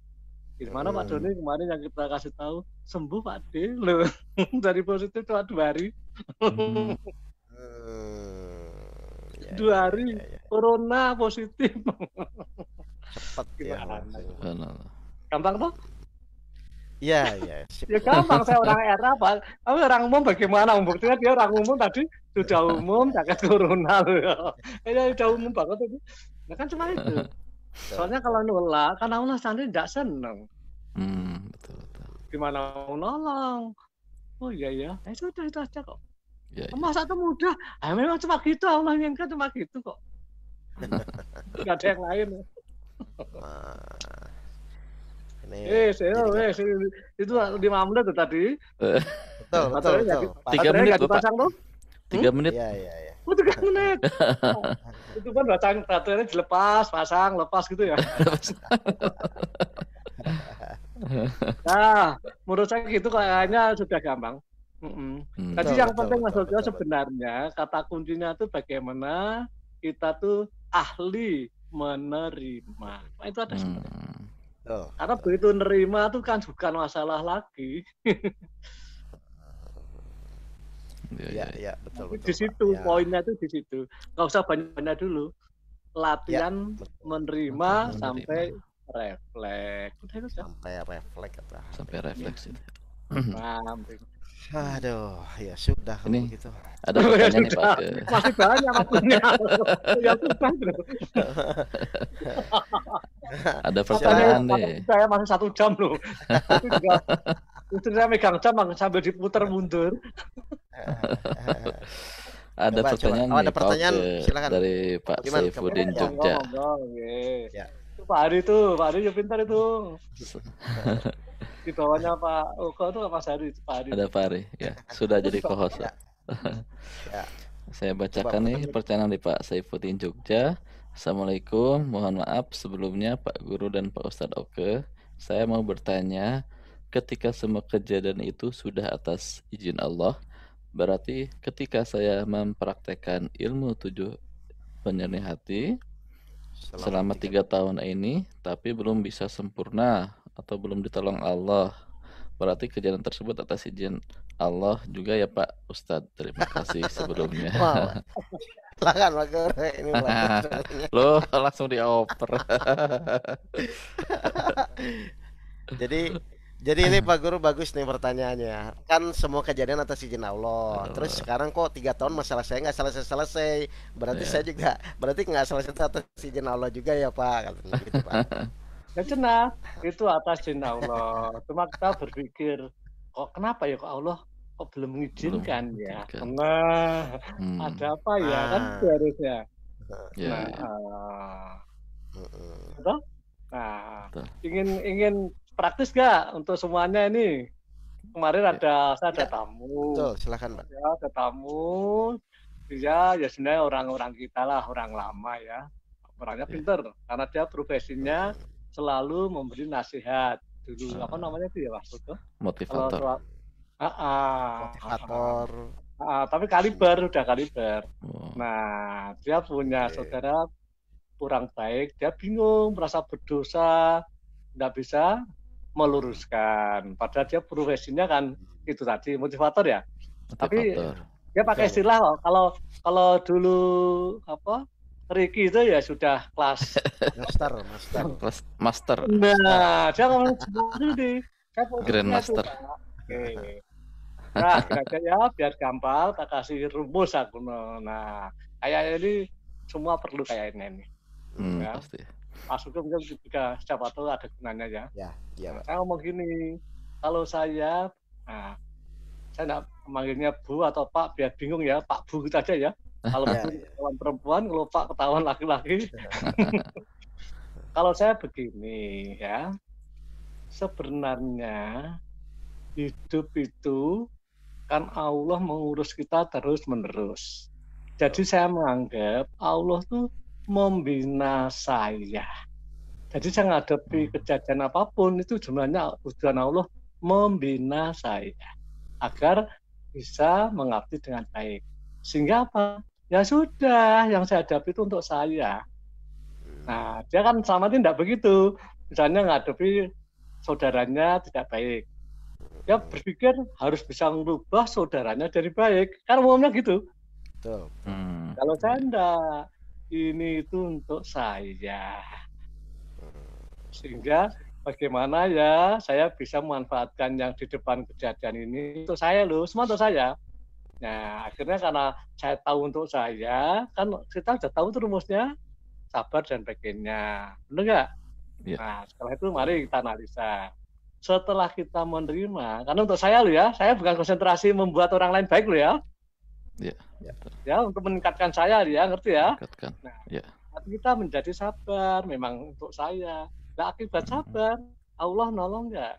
[SPEAKER 3] Gimana Pak Doni kemarin yang kita kasih tahu sembuh Pak D loh dari positif cuma 2 hari. 2 hari corona positif.
[SPEAKER 2] Cepat
[SPEAKER 3] gimana?
[SPEAKER 4] Gampang
[SPEAKER 3] toh?
[SPEAKER 2] Iya.
[SPEAKER 3] Ya gampang, saya orang era Pak. Tapi orang umum bagaimana? Buktinya dia orang umum tadi sudah umum sakit corona loh. Ya sudah umum banget itu. Ya kan cuma itu. Soalnya kalau nolak, kan Allah sendiri tidak senang.
[SPEAKER 4] Betul.
[SPEAKER 3] Gimana mau nolong? Oh iya ya, sudah itu aja kok.
[SPEAKER 4] Ya.
[SPEAKER 3] Masa itu mudah? Memang cuma gitu, Allah inginkan cuma gitu kok. Nggak ada yang lain. Itu 5 menit tadi.
[SPEAKER 2] Betul.
[SPEAKER 4] 3 menit Bapak. 3 menit.
[SPEAKER 2] Iya.
[SPEAKER 3] Oh 3 menit. Itu kan baterainya dilepas, pasang, lepas gitu ya. Nah, menurut saya gitu kayaknya sudah gampang. Jadi yang penting Mas Ojo sebenarnya kata kuncinya itu bagaimana kita tuh ahli menerima. Nah, itu ada sebenarnya. Karena begitu nerima tuh kan bukan masalah lagi.
[SPEAKER 2] Ya, betul.
[SPEAKER 3] Di situ poinnya tuh di situ. Nggak usah banyak-banyak dulu. Latihan menerima sampai refleks. Udah itu
[SPEAKER 2] sampai refleks apa?
[SPEAKER 4] Sampai refleks itu.
[SPEAKER 2] Aduh, ya sudah kalau
[SPEAKER 4] Ini
[SPEAKER 2] begitu.
[SPEAKER 4] ada pertanyaan nih Pak.
[SPEAKER 3] Masih banyak waktunya. Ya sudah.
[SPEAKER 4] Ada pertanyaan nih.
[SPEAKER 3] Saya masih 1 jam loh. Itu juga istri saya megang jam sambil diputar mundur.
[SPEAKER 4] Ada
[SPEAKER 2] Coba,
[SPEAKER 4] pertanyaan
[SPEAKER 2] coba.
[SPEAKER 4] nih,
[SPEAKER 2] Ada pertanyaan, silakan.
[SPEAKER 4] dari Pak
[SPEAKER 2] Gimana?
[SPEAKER 4] Saifuddin
[SPEAKER 2] Ya.
[SPEAKER 4] Jogja.
[SPEAKER 3] Ya. Itu Pak Hari tuh, Pak Hari ya pintar itu. Di bawahnya Pak Uko itu Mas Hari, Pak Hari.
[SPEAKER 4] Ada Pak Hari, ya sudah jadi co-host.
[SPEAKER 2] Ya.
[SPEAKER 4] Saya bacakan nih pertanyaan dari Pak Saifuddin Jogja. Assalamualaikum, mohon maaf sebelumnya Pak Guru dan Pak Ustadz Oke. Saya mau bertanya, ketika semua kejadian itu sudah atas izin Allah, berarti ketika saya mempraktekkan ilmu 7 penjernih hati selama 3 tahun ini, tapi belum bisa sempurna atau belum ditolong Allah, berarti kejadian tersebut atas izin Allah juga ya Pak Ustadz. Terima kasih sebelumnya.
[SPEAKER 2] Silakan Pak Guru, ini
[SPEAKER 4] Lo langsung dioper.
[SPEAKER 2] Jadi ini Pak Guru bagus nih pertanyaannya. Kan semua kejadian atas izin Allah. Terus sekarang kok 3 tahun masalah saya nggak selesai. Berarti saya juga nggak selesai atas izin Allah juga ya Pak. Katanya gitu Pak.
[SPEAKER 3] Ya cenah, itu atas izin Allah. Cuma kita berpikir, kok kenapa ya kok Allah kok belum mengizinkan ya? Nah, ada apa ya kan harusnya. Ingin praktis gak untuk semuanya ini? Kemarin saya ada tamu.
[SPEAKER 2] Betul, silakan Pak.
[SPEAKER 3] Ya, ada tamu. Dia ya sebenarnya orang-orang kita lah, orang lama ya. Orangnya pinter karena dia profesinya selalu memberi nasihat dulu. Apa namanya itu ya Mas Putu?
[SPEAKER 4] Motivator.
[SPEAKER 2] Motivator.
[SPEAKER 3] Tapi kaliber. Nah, dia punya saudara kurang baik, dia bingung, merasa berdosa, nggak bisa meluruskan. Padahal dia profesinya kan itu tadi motivator ya. Tapi dia pakai istilah kalau dulu apa? Ricky itu ya sudah kelas
[SPEAKER 4] master.
[SPEAKER 3] Nah, dia ngomong ini
[SPEAKER 4] Grandmaster.
[SPEAKER 3] Oke. Nah, kira-kira ya biar gampang tak kasih rumus aku. Nah, kayak ini semua perlu kayak ini. Ya.
[SPEAKER 4] Pasti.
[SPEAKER 3] Masuknya mungkin juga siapa tahu ada gunanya ya.
[SPEAKER 2] Ya.
[SPEAKER 3] Saya ngomong gini, kalau saya enggak memanggilnya Bu atau Pak biar bingung ya, Pak Bu gitu aja ya. Kalau ketahuan perempuan, kalau Pak ketahuan laki-laki. Kalau saya begini ya, sebenarnya hidup itu kan Allah mengurus kita terus-menerus. Jadi saya menganggap Allah tuh membina saya. Jadi saya menghadapi kejadian apapun itu sebenarnya tujuan Allah membina saya agar bisa mengabdi dengan baik. Sehingga apa? Ya sudah, yang saya hadapi itu untuk saya. Nah, dia kan selama ini tidak begitu. Misalnya menghadapi saudaranya tidak baik. Dia berpikir harus bisa merubah saudaranya dari baik. Kan umumnya gitu.
[SPEAKER 2] Betul.
[SPEAKER 3] Kalau saya enggak, ini itu untuk saya. Sehingga bagaimana ya saya bisa memanfaatkan yang di depan kejadian ini untuk saya loh, semua untuk saya. Nah, akhirnya karena saya tahu untuk saya, kan kita sudah tahu tuh rumusnya, sabar dan baiknya. Benar nggak?
[SPEAKER 4] Ya.
[SPEAKER 3] Nah, setelah itu mari kita analisa. Setelah kita menerima, karena untuk saya loh ya, saya bukan konsentrasi membuat orang lain baik loh ya. Ya, untuk meningkatkan saya ya, ngerti ya? Nah, kita menjadi sabar, memang untuk saya. Nah, akibat sabar, Allah nolong nggak?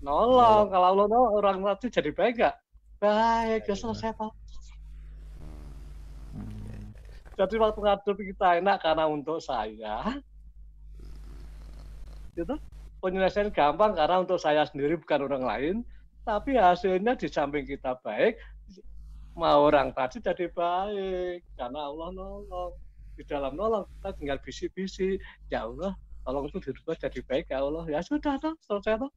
[SPEAKER 3] Nolong. Kalau Allah nolong, orang itu jadi baik nggak? Baik, ya selesai Pak. Jadi waktu ngadepi kita enak karena untuk saya. Gitu. Penyelesaian gampang karena untuk saya sendiri bukan orang lain. Tapi hasilnya di samping kita baik, mau orang tadi jadi baik. Karena Allah nolong. Di dalam nolong kita tinggal bisi-bisi. Ya Allah, tolong itu dirubah jadi baik ya Allah. Ya sudah toh, selesai toh.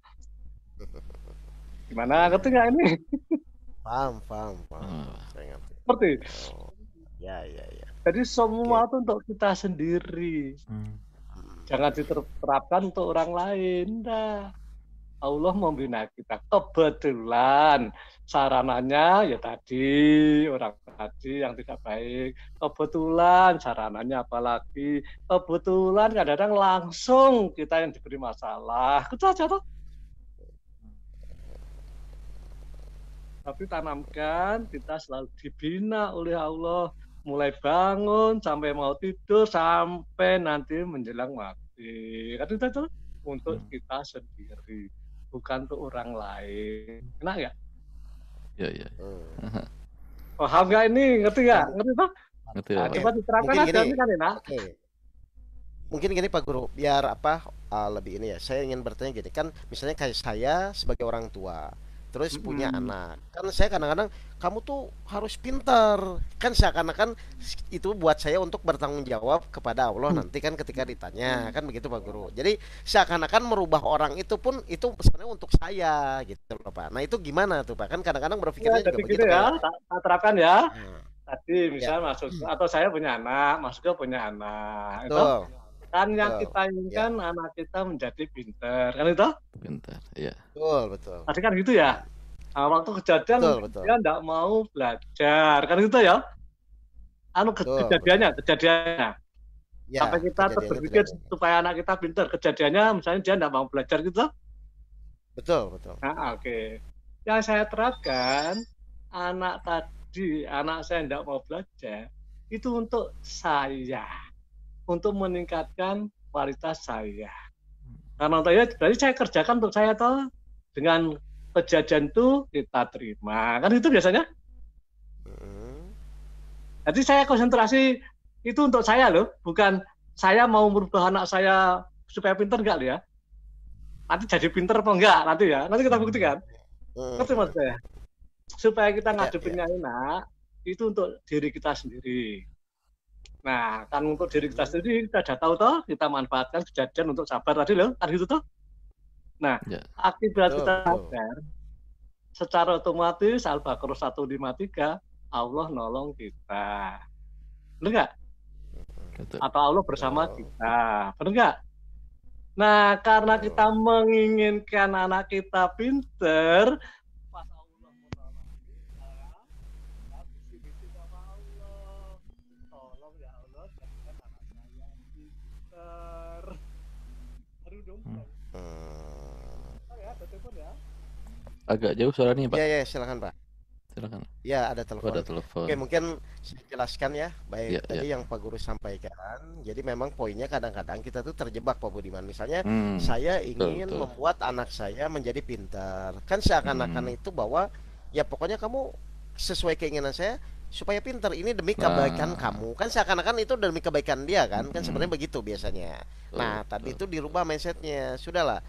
[SPEAKER 3] Gimana, ngerti nggak ini?
[SPEAKER 2] Paham. Saya ngerti.
[SPEAKER 3] Seperti.
[SPEAKER 2] Ya.
[SPEAKER 3] Jadi semua itu untuk kita sendiri. Jangan diterapkan untuk orang lain. Nah, Allah membina kita. Kebetulan sarananya ya tadi, orang tadi yang tidak baik. Kebetulan sarananya apalagi. Kebetulan kadang-kadang langsung kita yang diberi masalah. Itu aja toh. Tapi tanamkan, kita selalu dibina oleh Allah. Mulai bangun, sampai mau tidur, sampai nanti menjelang mati. Kan itu untuk kita sendiri. Bukan untuk orang lain. Enak nggak?
[SPEAKER 4] Iya.
[SPEAKER 3] Paham nggak ini? Ngerti nggak? Ngerti toh?
[SPEAKER 4] Ngerti,
[SPEAKER 3] Nah,
[SPEAKER 4] Pak.
[SPEAKER 3] coba diterapkan aja, ini kan enak.
[SPEAKER 2] Mungkin gini Pak Guru, biar lebih ini ya. Saya ingin bertanya gini, kan misalnya kayak saya sebagai orang tua, terus punya anak. Kan saya kadang-kadang, kamu tuh harus pintar. Kan seakan-akan itu buat saya untuk bertanggung jawab kepada Allah nanti kan ketika ditanya. Kan begitu Pak Guru. Jadi seakan-akan merubah orang itu pun itu sebenarnya untuk saya gitu loh Pak. Nah itu gimana tuh Pak? Kan kadang-kadang berpikirnya juga
[SPEAKER 3] begitu
[SPEAKER 2] begitu
[SPEAKER 3] ya. Tak terapkan ya. Tadi
[SPEAKER 2] Ya.
[SPEAKER 3] misalnya masuk, atau saya punya anak, masuknya punya anak. Itu
[SPEAKER 2] Betul.
[SPEAKER 3] kan yang
[SPEAKER 2] Betul.
[SPEAKER 3] kita inginkan anak kita menjadi pintar. Kan itu?
[SPEAKER 4] Bentar, iya.
[SPEAKER 2] Betul.
[SPEAKER 3] Tadi kan gitu ya. Nah, waktu kejadian
[SPEAKER 2] Betul.
[SPEAKER 3] dia enggak mau belajar. Kan gitu ya. Kejadiannya.
[SPEAKER 2] Ya,
[SPEAKER 3] Sampai kita
[SPEAKER 2] kejadiannya
[SPEAKER 3] berpikir
[SPEAKER 2] tidak.
[SPEAKER 3] supaya anak kita pintar. Kejadiannya misalnya dia enggak mau belajar gitu.
[SPEAKER 2] Betul.
[SPEAKER 3] Nah, oke. Yang saya terapkan, anak saya enggak mau belajar, itu untuk saya. Untuk meningkatkan kualitas saya. Karena untuk berarti saya kerjakan untuk saya toh. Dengan kejadian itu kita terima. Kan itu biasanya. Jadi saya konsentrasi itu untuk saya loh. Bukan saya mau merubah anak saya supaya pintar enggak loh ya. Nanti jadi pintar apa enggak nanti ya. Nanti kita buktikan. Ngerti maksud saya? Supaya kita ngadepinnya enak, itu untuk diri kita sendiri. Nah, kan untuk diri kita sendiri kita sudah tahu toh, kita manfaatkan kejadian untuk sabar tadi loh, kan gitu toh. Nah, akibat kita sabar, secara otomatis Al-Baqarah 153 Allah nolong kita. Benar nggak? Atau Allah bersama kita. Benar nggak? Nah, karena kita menginginkan anak kita pinter, pas Allah menolong kita, kita bisik-bisik sama Allah. Tolong ya Allah, jadikan anak saya pinter. Aduh dong. Ya, ada telepon ya.
[SPEAKER 4] Agak jauh suaranya, Pak.
[SPEAKER 2] Iya, silakan Pak.
[SPEAKER 4] Silakan.
[SPEAKER 2] Ya, ada telepon.
[SPEAKER 4] Ada telepon.
[SPEAKER 2] Oke, mungkin saya jelaskan ya. Baik,
[SPEAKER 4] Ya,
[SPEAKER 2] tadi yang Pak Guru sampaikan. Jadi memang poinnya kadang-kadang kita tuh terjebak Pak Budiman. Misalnya saya ingin membuat anak saya menjadi pintar. Kan seakan-akan itu bahwa ya pokoknya kamu sesuai keinginan saya supaya pintar. Ini demi kebaikan kamu. Kan seakan-akan itu demi kebaikan dia kan. Kan sebenarnya begitu biasanya. Nah, tadi itu dirubah mindsetnya. Sudahlah.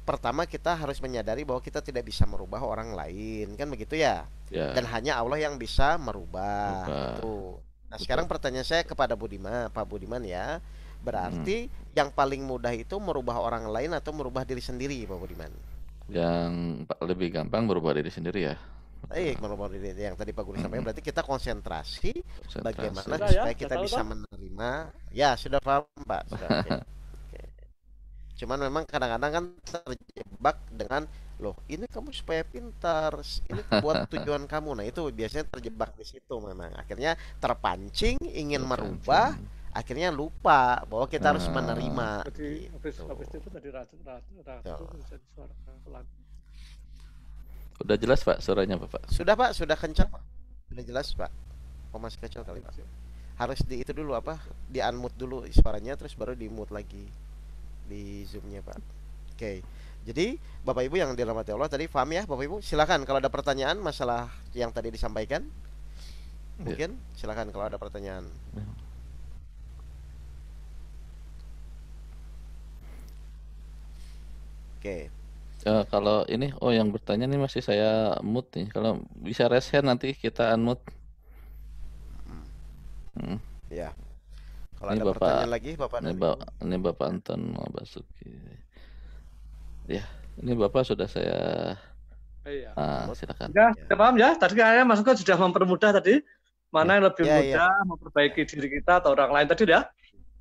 [SPEAKER 2] Pertama kita harus menyadari bahwa kita tidak bisa merubah orang lain, kan begitu ya? Dan hanya Allah yang bisa merubah. Itu. Nah, sekarang pertanyaan saya kepada Pak Budiman ya. Berarti yang paling mudah itu merubah orang lain atau merubah diri sendiri, Pak Budiman?
[SPEAKER 4] Yang lebih gampang merubah diri sendiri ya.
[SPEAKER 2] Baik, merubah diri yang tadi Pak Guru sampaikan. Berarti kita konsentrasi bagaimana supaya kita bisa menerima. Ya, sudah paham, Pak. Sudah, okay. Cuman memang kadang-kadang kan terjebak dengan loh ini kamu supaya pintar, ini buat tujuan kamu. Nah itu biasanya terjebak di situ memang. Akhirnya terpancing ingin merubah, akhirnya lupa bahwa kita harus menerima.
[SPEAKER 3] Habis itu tadi
[SPEAKER 4] Udah jelas Pak suaranya Bapak?
[SPEAKER 2] Sudah Pak, sudah kencang Pak. Sudah jelas Pak. Oh masih kecil kali Pak. Harus di itu dulu apa? Di unmute dulu suaranya terus baru di mute lagi. Di zoomnya Pak. Oke. Jadi Bapak Ibu yang dirahmati Allah tadi paham ya Bapak Ibu? Silakan kalau ada pertanyaan masalah yang tadi disampaikan. Mungkin silakan kalau ada pertanyaan. Oke.
[SPEAKER 4] Kalau ini yang bertanya nih masih saya mute nih. Kalau bisa raise hand nanti kita unmute.
[SPEAKER 2] Ya. Kalau ada pertanyaan lagi, Bapak.
[SPEAKER 4] Ini Bapak Anton Basuki. Ya, ini Bapak sudah saya. Silakan.
[SPEAKER 3] Ya, paham ya. Tadi kayaknya Mas Uko sudah mempermudah tadi. Mana yang lebih mudah memperbaiki diri kita atau orang lain tadi ya?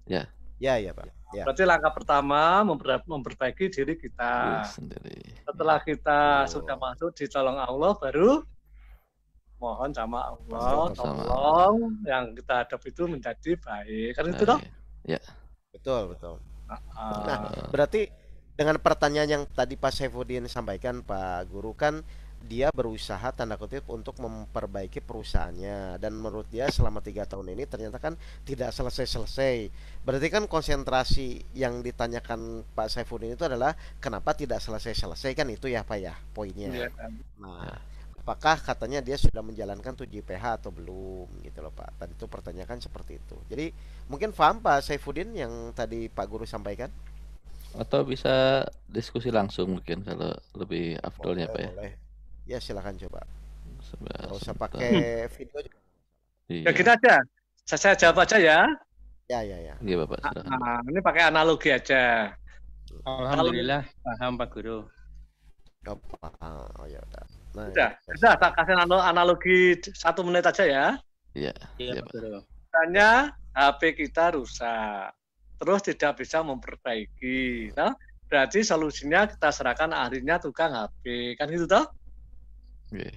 [SPEAKER 4] Ya.
[SPEAKER 2] Ya, Pak. Ya.
[SPEAKER 3] Berarti langkah pertama memperbaiki diri kita. Setelah kita sudah masuk ditolong Allah, baru mohon sama Allah, tolong yang kita hadapi itu menjadi baik. Kan itu toh?
[SPEAKER 4] Ya.
[SPEAKER 2] Betul. Nah, berarti dengan pertanyaan yang tadi Pak Saifuddin sampaikan, Pak Guru, kan dia berusaha tanda kutip untuk memperbaiki perusahaannya, dan menurut dia selama 3 tahun ini ternyata kan tidak selesai-selesai. Berarti kan konsentrasi yang ditanyakan Pak Saifuddin itu adalah kenapa tidak selesai-selesai, kan itu ya Pak ya poinnya.
[SPEAKER 3] Iya.
[SPEAKER 2] Nah, apakah katanya dia sudah menjalankan 7PH atau belum gitu loh Pak. Tadi itu pertanyaan seperti itu. Jadi mungkin paham Pak Saifuddin yang tadi Pak Guru sampaikan?
[SPEAKER 4] Atau bisa diskusi langsung mungkin kalau lebih afdolnya Pak ya.
[SPEAKER 2] Boleh. Ya silakan coba. Nggak usah
[SPEAKER 4] Sebentar.
[SPEAKER 2] pakai video juga.
[SPEAKER 3] Ya kita aja. Saya jawab aja ya.
[SPEAKER 2] Ya.
[SPEAKER 4] Iya Bapak, silakan.
[SPEAKER 3] Nah, ini pakai analogi aja.
[SPEAKER 6] Alhamdulillah paham Pak Guru.
[SPEAKER 2] Oh ya udah. Nah,
[SPEAKER 3] Udah, tak kasih analogi 1 menit aja ya.
[SPEAKER 4] Iya
[SPEAKER 6] Pak
[SPEAKER 4] Pak.
[SPEAKER 6] Guru.
[SPEAKER 3] Misalnya HP kita rusak, terus tidak bisa memperbaiki. Nah, berarti solusinya kita serahkan ahlinya tukang HP. Kan gitu toh?
[SPEAKER 4] Oke.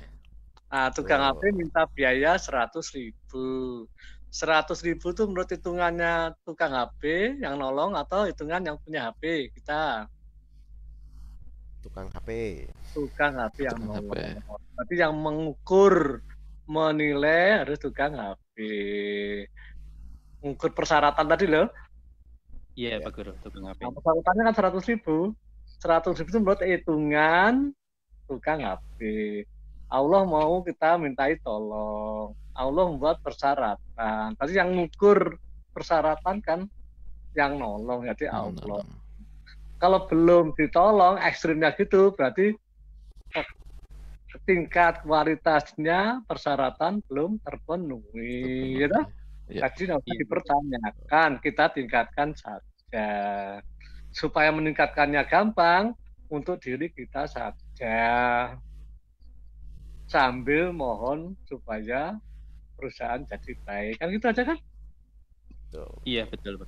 [SPEAKER 3] Nah, tukang HP minta biaya 100.000. 100.000 itu menurut hitungannya tukang HP yang nolong atau hitungan yang punya HP kita?
[SPEAKER 2] Tukang HP.
[SPEAKER 3] Tukang HP yang nolong. Berarti yang mengukur, menilai harus tukang HP. Mengukur persyaratan tadi loh.
[SPEAKER 6] Iya Pak Guru, tukang HP.
[SPEAKER 3] Nah, persyaratannya kan 100.000. 100.000 itu menurut hitungan tukang HP. Allah mau kita mintai tolong. Allah membuat persyaratan. Tadi yang ngukur persyaratan kan yang nolong, jadi Allah. Kalau belum ditolong, ekstrimnya gitu, berarti tingkat kualitasnya persyaratan belum terpenuhi. Gitu? Jadi nggak usah dipertanyakan, kita tingkatkan saja. Supaya meningkatkannya gampang, untuk diri kita saja. Sambil mohon supaya perusahaan jadi baik. Kan gitu aja kan?
[SPEAKER 6] Iya, betul.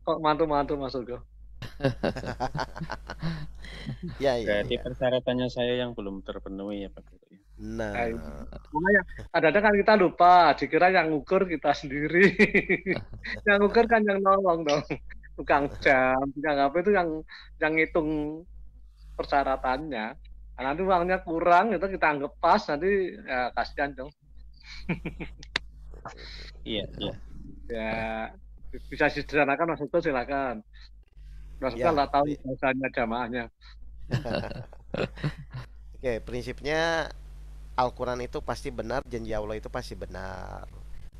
[SPEAKER 3] Kok mantu-mantu Mas Ugo?
[SPEAKER 2] Ya.
[SPEAKER 6] Berarti persyaratannya saya yang belum terpenuhi ya Pak Guru.
[SPEAKER 2] Nah,
[SPEAKER 3] makanya kadang-kadang kan kita lupa, dikira yang ngukur kita sendiri. Yang ngukur kan yang nolong dong. Tukang jam, tukang HP itu yang ngitung persyaratannya. Nah, nanti uangnya kurang, itu kita anggap pas, nanti ya kasihan dong.
[SPEAKER 6] Iya.
[SPEAKER 3] Ya, bisa disederhanakan Mas Ugo, silakan. Mas Ugo nggak tahu bahasanya jamaahnya.
[SPEAKER 2] Oke, prinsipnya Al-Quran itu pasti benar, janji Allah itu pasti benar.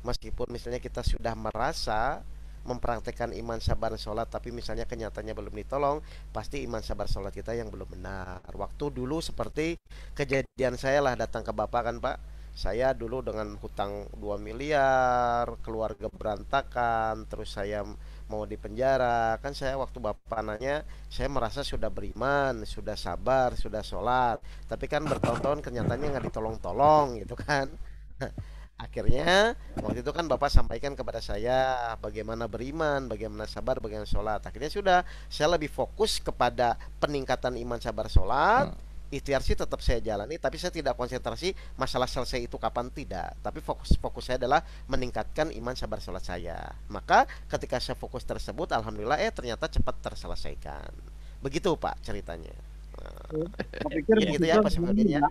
[SPEAKER 2] Meskipun misalnya kita sudah merasa mempraktekkan iman, sabar, sholat, tapi misalnya kenyataannya belum ditolong, pasti iman, sabar, sholat kita yang belum benar. Waktu dulu seperti kejadian saya lah, datang ke Bapak kan Pak, saya dulu dengan hutang 2 miliar, keluarga berantakan, terus saya mau di penjara. Kan saya waktu Bapak nanya, saya merasa sudah beriman, sudah sabar, sudah sholat, tapi kan bertahun-tahun kenyataannya nggak ditolong-tolong gitu kan. Akhirnya waktu itu kan Bapak sampaikan kepada saya bagaimana beriman, bagaimana sabar, bagaimana sholat. Akhirnya sudah, saya lebih fokus kepada peningkatan iman, sabar, sholat. Ikhtiar sih tetap saya jalani, tapi saya tidak konsentrasi masalah selesai itu kapan, tidak. Tapi fokus saya adalah meningkatkan iman, sabar, sholat saya. Maka ketika saya fokus tersebut, alhamdulillah ternyata cepat terselesaikan. Begitu Pak ceritanya.
[SPEAKER 3] Saya pikir
[SPEAKER 2] gitu ya Pak Saifuddin ya.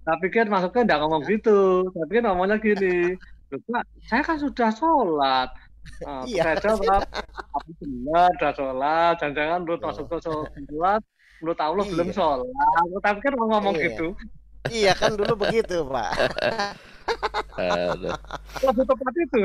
[SPEAKER 3] Saya pikir masuknya enggak ngomong gitu. Saya pikir ngomongnya gini. Pak, saya kan sudah sholat. Saya jawab, aku benar sudah sholat. Jangan-jangan menurut masuk ke sholat, menurut Allah belum sholat. Tapi kan mau ngomong gitu.
[SPEAKER 2] Iya kan dulu begitu Pak.
[SPEAKER 3] Lebih tepat itu.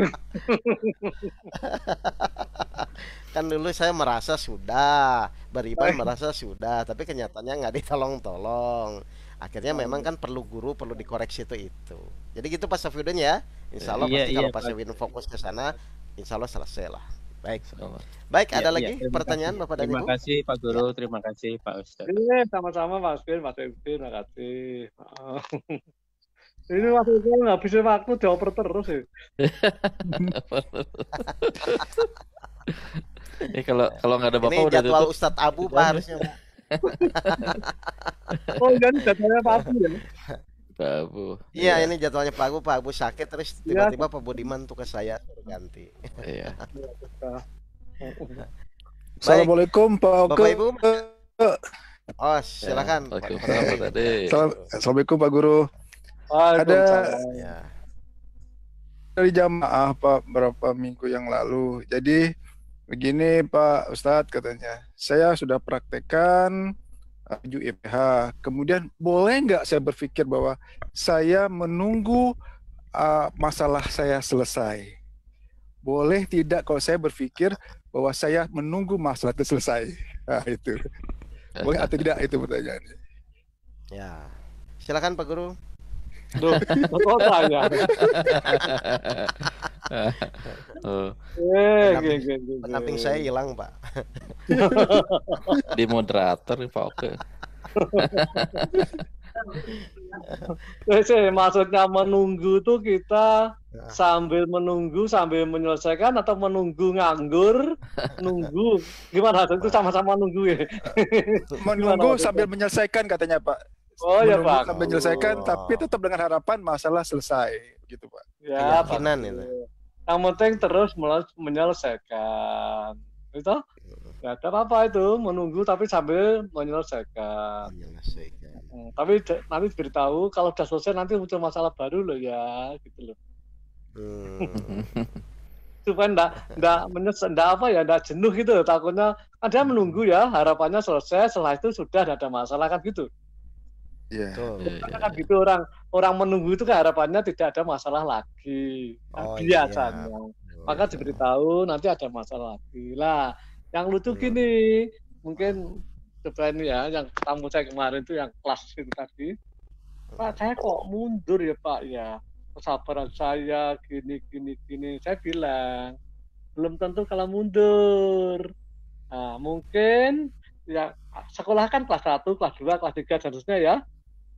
[SPEAKER 2] Kan dulu saya merasa sudah beriman, merasa sudah, tapi kenyataannya nggak ditolong-tolong. Akhirnya memang kan perlu guru, perlu dikoreksi itu. Jadi gitu Pak Saifuddin ya. Insya Allah pasti kalau Pak Saifuddin fokus ke sana, insya Allah selesai lah. Baik, ada lagi pertanyaan Bapak dan Ibu?
[SPEAKER 6] Terima kasih Pak Guru, terima kasih Pak Ustadz.
[SPEAKER 3] Sama-sama Mas Bin, Mas Bin, terima kasih. Ini waktu itu ngabisin waktu dioper terus ya.
[SPEAKER 4] Kalau nggak ada bapak
[SPEAKER 2] ini
[SPEAKER 4] udah
[SPEAKER 2] jadwal
[SPEAKER 4] tutup.
[SPEAKER 2] Ustadz Abu Pak harusnya Pak.
[SPEAKER 3] Oh jadi jadwalnya Pak Abu ya?
[SPEAKER 4] Pak Abu.
[SPEAKER 2] Iya ini jadwalnya Pak Abu sakit terus tiba-tiba Pak Budiman tuh ke saya suruh ganti.
[SPEAKER 4] Iya.
[SPEAKER 7] Assalamualaikum Pak Oke.
[SPEAKER 2] Bapak Ibu. Oh silakan.
[SPEAKER 7] Assalamualaikum Pak Guru. Ada dari jamaah Pak berapa minggu yang lalu. Jadi begini Pak Ustadz katanya, saya sudah praktekkan IPH. Kemudian boleh nggak saya berpikir bahwa saya menunggu masalah saya selesai? Boleh tidak kalau saya berpikir bahwa saya menunggu masalah itu selesai? Nah, itu. Boleh atau tidak itu pertanyaannya.
[SPEAKER 2] Ya. Silakan Pak Guru.
[SPEAKER 3] Duh, kok tanya.
[SPEAKER 2] Pendamping saya hilang Pak.
[SPEAKER 4] Di moderator Pak Oke.
[SPEAKER 3] Maksudnya menunggu tuh kita sambil menunggu sambil menyelesaikan atau menunggu nganggur nunggu gimana itu sama-sama nunggu ya?
[SPEAKER 7] Menunggu sambil menyelesaikan katanya Pak.
[SPEAKER 3] Oh ya Pak.
[SPEAKER 7] Sambil menyelesaikan tapi tetap dengan harapan masalah selesai gitu Pak.
[SPEAKER 3] Ya
[SPEAKER 2] keyakinan itu.
[SPEAKER 3] Yang penting terus menyelesaikan. Itu ya ada apa itu menunggu tapi sambil menyelesaikan. Tapi nanti beritahu kalau udah selesai nanti muncul masalah baru loh ya gitu loh. Supaya enggak jenuh gitu takutnya ada menunggu ya harapannya selesai setelah itu sudah ada masalah kan gitu.
[SPEAKER 7] Iya.
[SPEAKER 3] Kan gitu orang menunggu itu kan harapannya tidak ada masalah lagi biasanya. Maka diberitahu nanti ada masalah lagi lah. Yang lucu gini mungkin coba ini ya yang tamu saya kemarin itu yang kelas itu tadi. Pak saya kok mundur ya Pak ya. Kesabaran saya gini. Saya bilang belum tentu kalau mundur. Nah, mungkin ya sekolah kan kelas 1, kelas 2, kelas 3 dan seterusnya ya.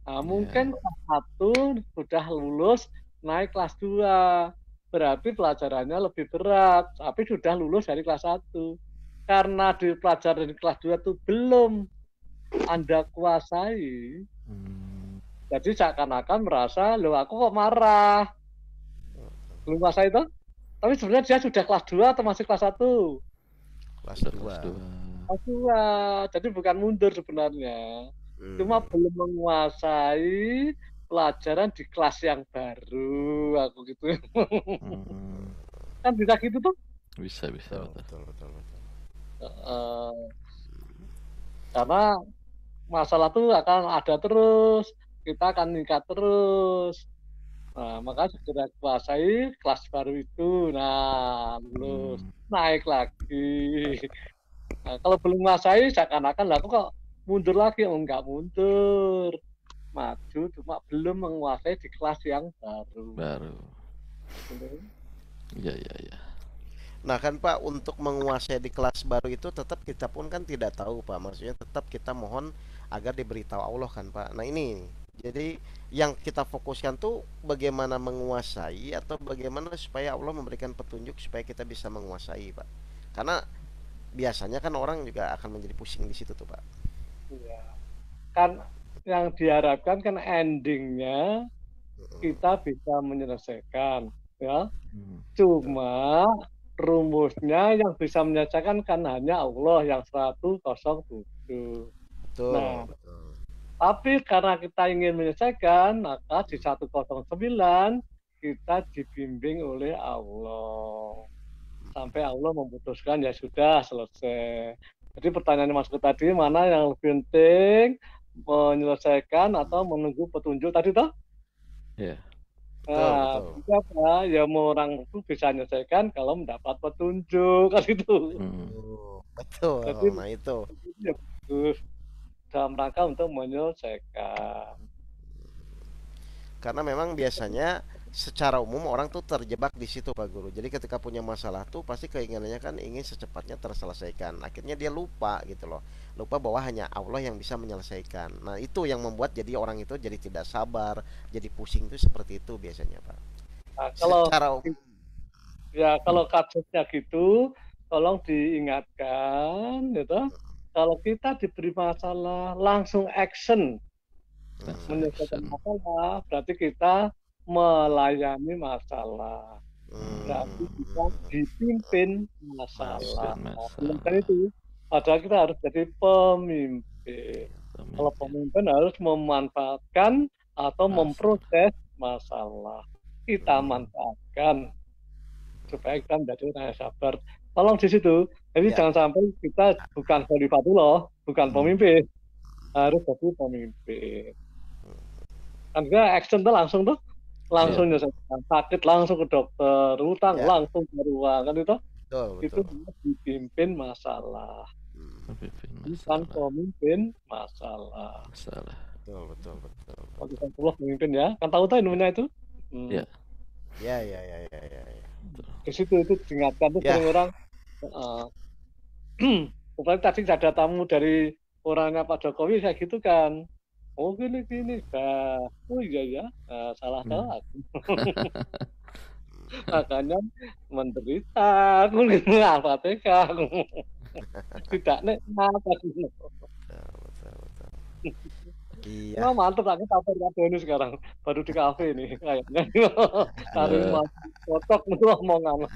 [SPEAKER 3] Nah, mungkin kelas 1 sudah lulus naik kelas 2. Berarti pelajarannya lebih berat, tapi sudah lulus dari kelas 1. Karena di pelajaran di kelas 2 itu belum Anda kuasai. Jadi seakan-akan merasa, loh aku kok marah. Belum kuasai itu? Tapi sebenarnya dia sudah kelas 2 atau masih kelas 1?
[SPEAKER 2] Kelas 2.
[SPEAKER 3] Kelas 2. Jadi bukan mundur sebenarnya. Cuma belum menguasai pelajaran di kelas yang baru, aku gitu. Kan bisa gitu tuh?
[SPEAKER 4] Bisa betul.
[SPEAKER 3] Karena masalah tuh akan ada terus, kita akan meningkat terus. Nah, maka segera kuasai kelas baru itu, nah lulus, naik lagi. Nah, kalau belum menguasai, seakan-akan lah kok mundur lagi, enggak mundur, maju, cuma belum menguasai di kelas yang baru.
[SPEAKER 4] Iya.
[SPEAKER 2] Nah kan Pak untuk menguasai di kelas baru itu tetap kita pun kan tidak tahu Pak. Maksudnya tetap kita mohon agar diberitahu Allah kan Pak. Nah ini jadi yang kita fokuskan tuh bagaimana menguasai atau bagaimana supaya Allah memberikan petunjuk supaya kita bisa menguasai Pak. Karena biasanya kan orang juga akan menjadi pusing di situ tuh Pak.
[SPEAKER 3] Iya. Kan yang diharapkan kan endingnya kita bisa menyelesaikan ya. Cuma rumusnya yang bisa menyelesaikan kan hanya Allah yang 107.
[SPEAKER 2] Betul.
[SPEAKER 3] Nah, tapi karena kita ingin menyelesaikan, maka di 109 kita dibimbing oleh Allah. Sampai Allah memutuskan ya sudah selesai. Jadi pertanyaan Mas tadi mana yang lebih penting menyelesaikan atau menunggu petunjuk tadi toh?
[SPEAKER 4] Iya.
[SPEAKER 3] Nah, apa? Ya mau orang itu bisa menyelesaikan kalau mendapat petunjuk kan itu.
[SPEAKER 2] Betul. Jadi, nah itu.
[SPEAKER 3] Ya, bagus. Dalam rangka untuk menyelesaikan.
[SPEAKER 2] Karena memang biasanya secara umum orang tuh terjebak di situ Pak Guru. Jadi ketika punya masalah tuh pasti keinginannya kan ingin secepatnya terselesaikan. Akhirnya dia lupa gitu loh. Lupa bahwa hanya Allah yang bisa menyelesaikan. Nah, itu yang membuat jadi orang itu jadi tidak sabar, jadi pusing tuh seperti itu biasanya, Pak.
[SPEAKER 3] Nah, kalau
[SPEAKER 2] Secara umum.
[SPEAKER 3] ya kalau kasusnya gitu, tolong diingatkan gitu. Kalau kita diberi masalah langsung action. Menyelesaikan masalah berarti kita melayani masalah. Berarti kita dipimpin masalah. Bukan itu. Padahal kita harus jadi pemimpin. Kalau pemimpin harus memanfaatkan atau memproses masalah. Kita manfaatkan supaya kita menjadi orang yang sabar. Tolong di situ. Jadi jangan sampai kita bukan khalifatullah, bukan pemimpin. Harus jadi pemimpin. Kan kita action tuh langsung nyelesaikan sakit langsung ke dokter, utang langsung ke ruang kan itu. Itu dipimpin masalah. Bukan pemimpin masalah.
[SPEAKER 2] Betul.
[SPEAKER 3] Allah pemimpin ya. Kan tahu namanya itu?
[SPEAKER 2] Ya.
[SPEAKER 3] Di situ itu diingatkan tuh sering orang. Pokoknya tadi ada tamu dari orangnya Pak Jokowi kayak gitu kan. Oh gini, oh iya, salah aku. Makanya menderita, aku apa tidak nikmat.
[SPEAKER 2] Iya.
[SPEAKER 3] Mantap aku kafe ini sekarang baru di kafe nih kayaknya. Cari cocok omongan.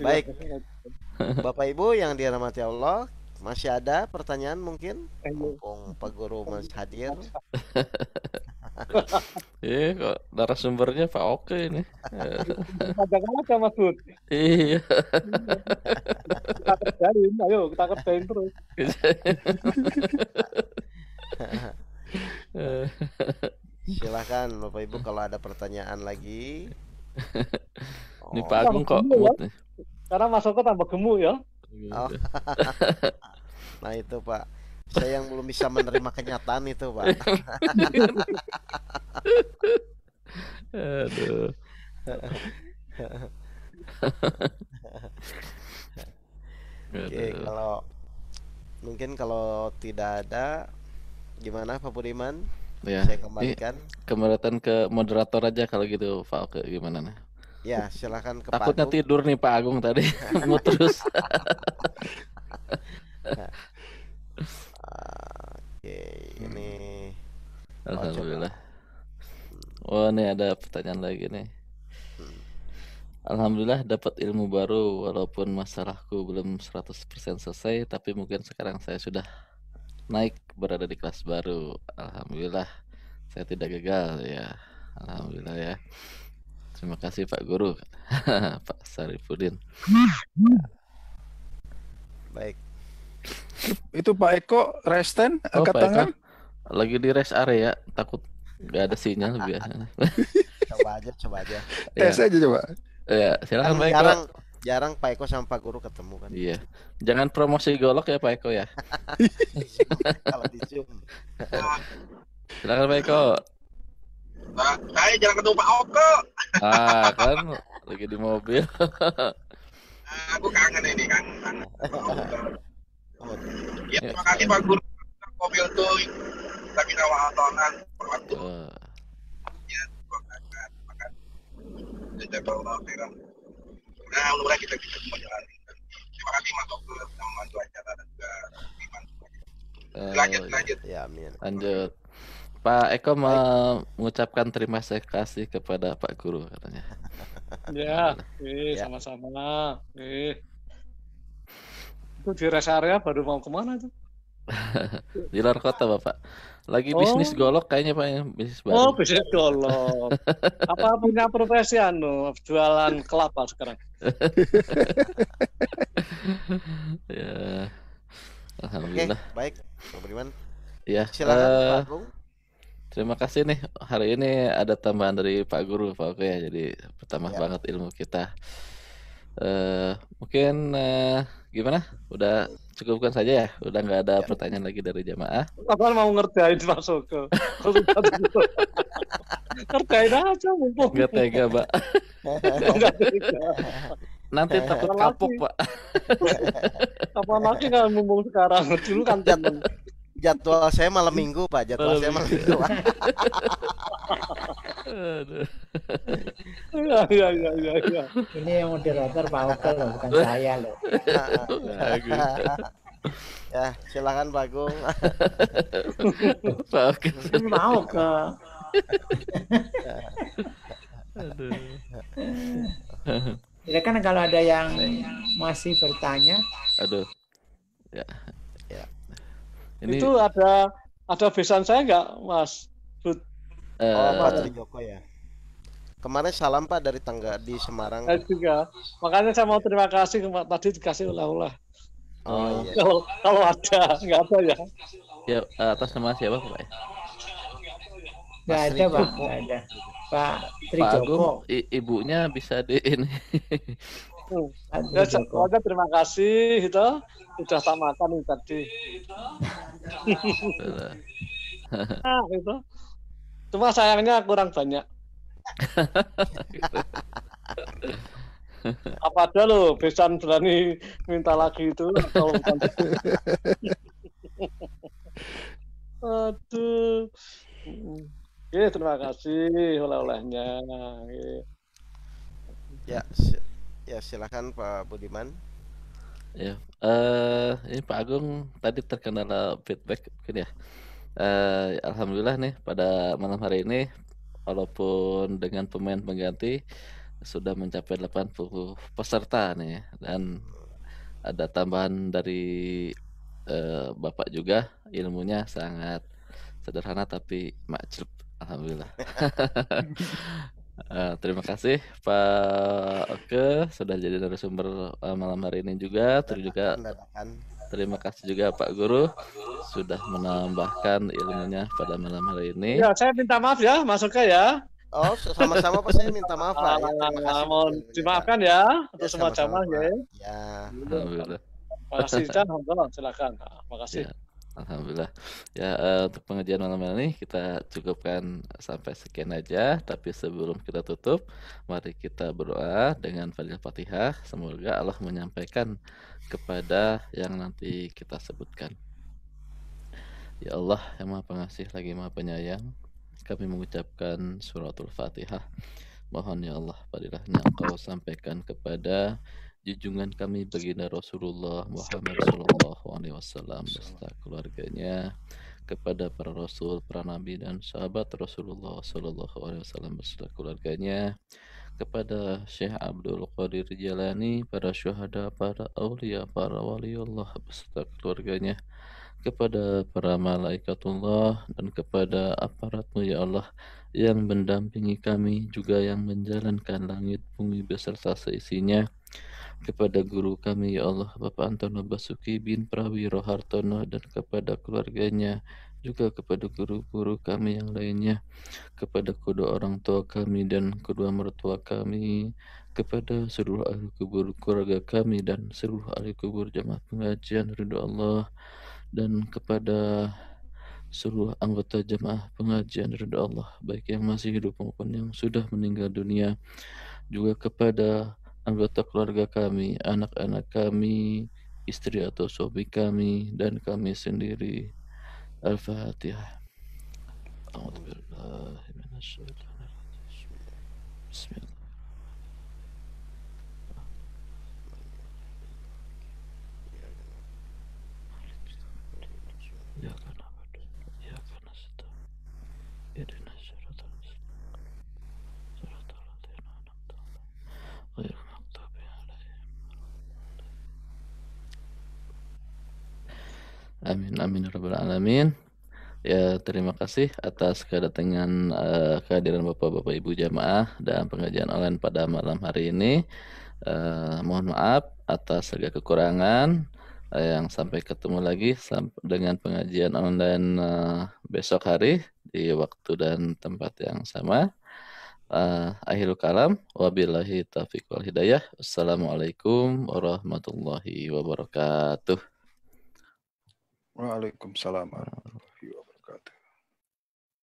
[SPEAKER 2] Baik, Bapak Ibu yang dirahmati Allah. Masih ada pertanyaan mungkin? Mumpung Pak Guru masih hadir.
[SPEAKER 4] Kok narasumbernya Pak Oke ini.
[SPEAKER 3] Jangan aja Mas Bud.
[SPEAKER 4] Iya.
[SPEAKER 3] Kita kerjain, ayo kita kerjain terus.
[SPEAKER 2] Silahkan Bapak Ibu kalau ada pertanyaan lagi.
[SPEAKER 4] Ini Pak Agung kok
[SPEAKER 3] ya? Karena Mas Oko tambah gemuk ya.
[SPEAKER 2] Oh. Nah itu Pak, saya yang belum bisa menerima kenyataan itu Pak.
[SPEAKER 4] Aduh.
[SPEAKER 2] Oke, kalau tidak ada, gimana Pak Budiman?
[SPEAKER 4] Ya,
[SPEAKER 2] saya kembalikan.
[SPEAKER 4] Kembalikan ke moderator aja kalau gitu Pak Oke, gimana nih?
[SPEAKER 2] Ya, silakan ke
[SPEAKER 4] Takutnya
[SPEAKER 2] Pak Agung.
[SPEAKER 4] Tidur nih Pak Agung tadi. Mau terus.
[SPEAKER 2] Oke, ini
[SPEAKER 4] Alhamdulillah. Oh, ini ada pertanyaan lagi nih. Alhamdulillah dapat ilmu baru walaupun masalahku belum 100% selesai, tapi mungkin sekarang saya sudah naik berada di kelas baru. Alhamdulillah saya tidak gagal ya. Alhamdulillah ya. Terima kasih Pak Guru. Pak Sarifudin.
[SPEAKER 2] Baik.
[SPEAKER 7] Itu Pak Eko resten angkat
[SPEAKER 4] Pak
[SPEAKER 7] tangan.
[SPEAKER 4] Eko lagi di rest area, takut nggak ada sinyal biasanya.
[SPEAKER 2] Coba aja.
[SPEAKER 7] Tes aja coba.
[SPEAKER 4] Ya, silakan Pak Eko.
[SPEAKER 2] Jarang Pak Eko sama Pak Guru ketemu kan.
[SPEAKER 4] Iya. Jangan promosi golok ya Pak Eko ya.
[SPEAKER 2] Kalau di Zoom.
[SPEAKER 4] Silakan Pak Eko.
[SPEAKER 8] Saya jangan ketemu Pak Oko.
[SPEAKER 4] Kan lagi di mobil.
[SPEAKER 8] Aku kangen ini kan. Ya, terima kasih Pak Guru. Mobil tuh lagi rawatan waktu. Ya, makan. Jazakallahu khairan. Nah, mudah-mudahan kita semua jalani. Terima kasih Mas Oko sudah membantu acara dan juga Iman. Lanjut.
[SPEAKER 2] Ya, amin.
[SPEAKER 4] Lanjut. Pak Eko mengucapkan terima kasih kepada Pak Guru katanya.
[SPEAKER 3] Ya, sama-sama. Itu di rest area baru mau kemana tuh?
[SPEAKER 4] Di luar kota Bapak. Lagi bisnis golok kayaknya Pak, bisnis baru.
[SPEAKER 3] Oh, bisnis golok. Apa punya profesi jualan kelapa sekarang?
[SPEAKER 4] Ya. Alhamdulillah.
[SPEAKER 2] Oke, baik. Pak Budiman.
[SPEAKER 4] Ya.
[SPEAKER 2] Silakan Pak Agung.
[SPEAKER 4] Terima kasih nih, hari ini ada tambahan dari Pak Guru Pak Oke ya, jadi bertambah banget ilmu kita. Mungkin gimana? Udah cukupkan saja ya? Udah nggak ada pertanyaan lagi dari jamaah?
[SPEAKER 3] Apa mau ngerjain Mas Oko? Kerjain aja mumpung.
[SPEAKER 4] Nggak tega, Pak.
[SPEAKER 3] Nggak tega.
[SPEAKER 4] Nanti takut kapok, Pak.
[SPEAKER 3] Apalagi kalau mumpung sekarang. Dulu kan temen.
[SPEAKER 2] Jadwal saya malam minggu, Pak. Jadwal saya malam minggu, Pak.
[SPEAKER 4] Aduh.
[SPEAKER 3] Iya.
[SPEAKER 1] Ini yang moderator Pak Oke loh, bukan saya loh.
[SPEAKER 2] Ya, silakan Pak Agung.
[SPEAKER 4] Pak Oke.
[SPEAKER 1] Pak Oke.
[SPEAKER 4] Aduh.
[SPEAKER 1] Silakan kalau ada yang masih bertanya.
[SPEAKER 4] Aduh. Ya. Ini
[SPEAKER 3] Itu ada besan saya nggak, Mas?
[SPEAKER 2] Pak Trijoko ya. Kemarin salam Pak dari tangga di Semarang.
[SPEAKER 3] Saya juga. Makanya saya mau terima kasih tadi dikasih oleh-oleh.
[SPEAKER 2] Oh iya.
[SPEAKER 3] Kalau ada, nggak ada ya.
[SPEAKER 4] Ya, atas nama siapa Pak?
[SPEAKER 1] Nggak ada Pak, nggak ada. Pak
[SPEAKER 4] Pak Agung,
[SPEAKER 1] Trijoko.
[SPEAKER 4] ibunya bisa di ini.
[SPEAKER 3] Ya, semuanya terima kasih itu sudah tak makan ini tadi. Itu. Cuma sayangnya kurang banyak. Apa ada loh besan berani minta lagi itu kalau bukan. Aduh. Oke, terima kasih oleh-olehnya.
[SPEAKER 2] Ya, silakan Pak Budiman.
[SPEAKER 4] Ya, ini Pak Agung tadi terkendala feedback mungkin ya. Alhamdulillah nih pada malam hari ini walaupun dengan pemain pengganti sudah mencapai 80 peserta nih, dan ada tambahan dari Bapak juga, ilmunya sangat sederhana tapi makjub. Alhamdulillah. Terima kasih Pak Oke sudah jadi narasumber malam hari ini juga. Terima kasih juga Pak Guru sudah menambahkan ilmunya pada malam hari ini.
[SPEAKER 3] Ya, saya minta maaf ya, Mas Oke ya.
[SPEAKER 2] Oh, sama-sama Pak, saya minta maaf Pak. Ya, terima kasih.
[SPEAKER 3] Mohon dimaafkan ya untuk semua jamaah ya.
[SPEAKER 2] Ya.
[SPEAKER 4] Alhamdulillah.
[SPEAKER 3] Makasih Chan, silakan. Makasih.
[SPEAKER 4] Ya, alhamdulillah. Ya, untuk pengajian malam ini kita cukupkan sampai sekian aja. Tapi sebelum kita tutup, mari kita berdoa dengan Fatihah. Semoga Allah menyampaikan kepada yang nanti kita sebutkan. Ya Allah yang Maha Pengasih lagi Maha Penyayang, kami mengucapkan suratul Fatihah. Mohon ya Allah padilahnya Engkau sampaikan kepada junjungan kami baginda Rasulullah Muhammad sallallahu alaihi wasallam beserta keluarganya, kepada para rasul, para nabi dan sahabat Rasulullah sallallahu alaihi wasallam beserta keluarganya, kepada Syekh Abdul Qadir Jalani, para syuhada, para aulia, para waliullah beserta keluarganya, kepada para malaikatullah dan kepada aparatmu ya Allah yang mendampingi kami, juga yang menjalankan langit bumi beserta seisinya, kepada guru kami ya Allah Bapak Antono Basuki bin Prawiro Hartono dan kepada keluarganya, juga kepada guru-guru kami yang lainnya, kepada kedua orang tua kami dan kedua mertua kami, kepada seluruh ahli kubur keluarga kami dan seluruh ahli kubur jamaah pengajian ridho Allah, dan kepada seluruh anggota jamaah pengajian ridho Allah, baik yang masih hidup maupun yang sudah meninggal dunia, juga kepada anggota keluarga kami, anak-anak kami, istri atau suami kami, dan kami sendiri. Al-Fatihah. A'udzubillahi minasyaitonirrajim. Bismillah. Amin amin ya rabbal alamin. Ya, terima kasih atas kedatangan kehadiran Bapak-bapak Ibu jamaah dan pengajian online pada malam hari ini. Mohon maaf atas segala kekurangan. Yang sampai ketemu lagi dengan pengajian online besok hari di waktu dan tempat yang sama. Akhirul kalam, wabillahi taufiq wal hidayah. Assalamualaikum warahmatullahi wabarakatuh.
[SPEAKER 7] Waalaikumsalam.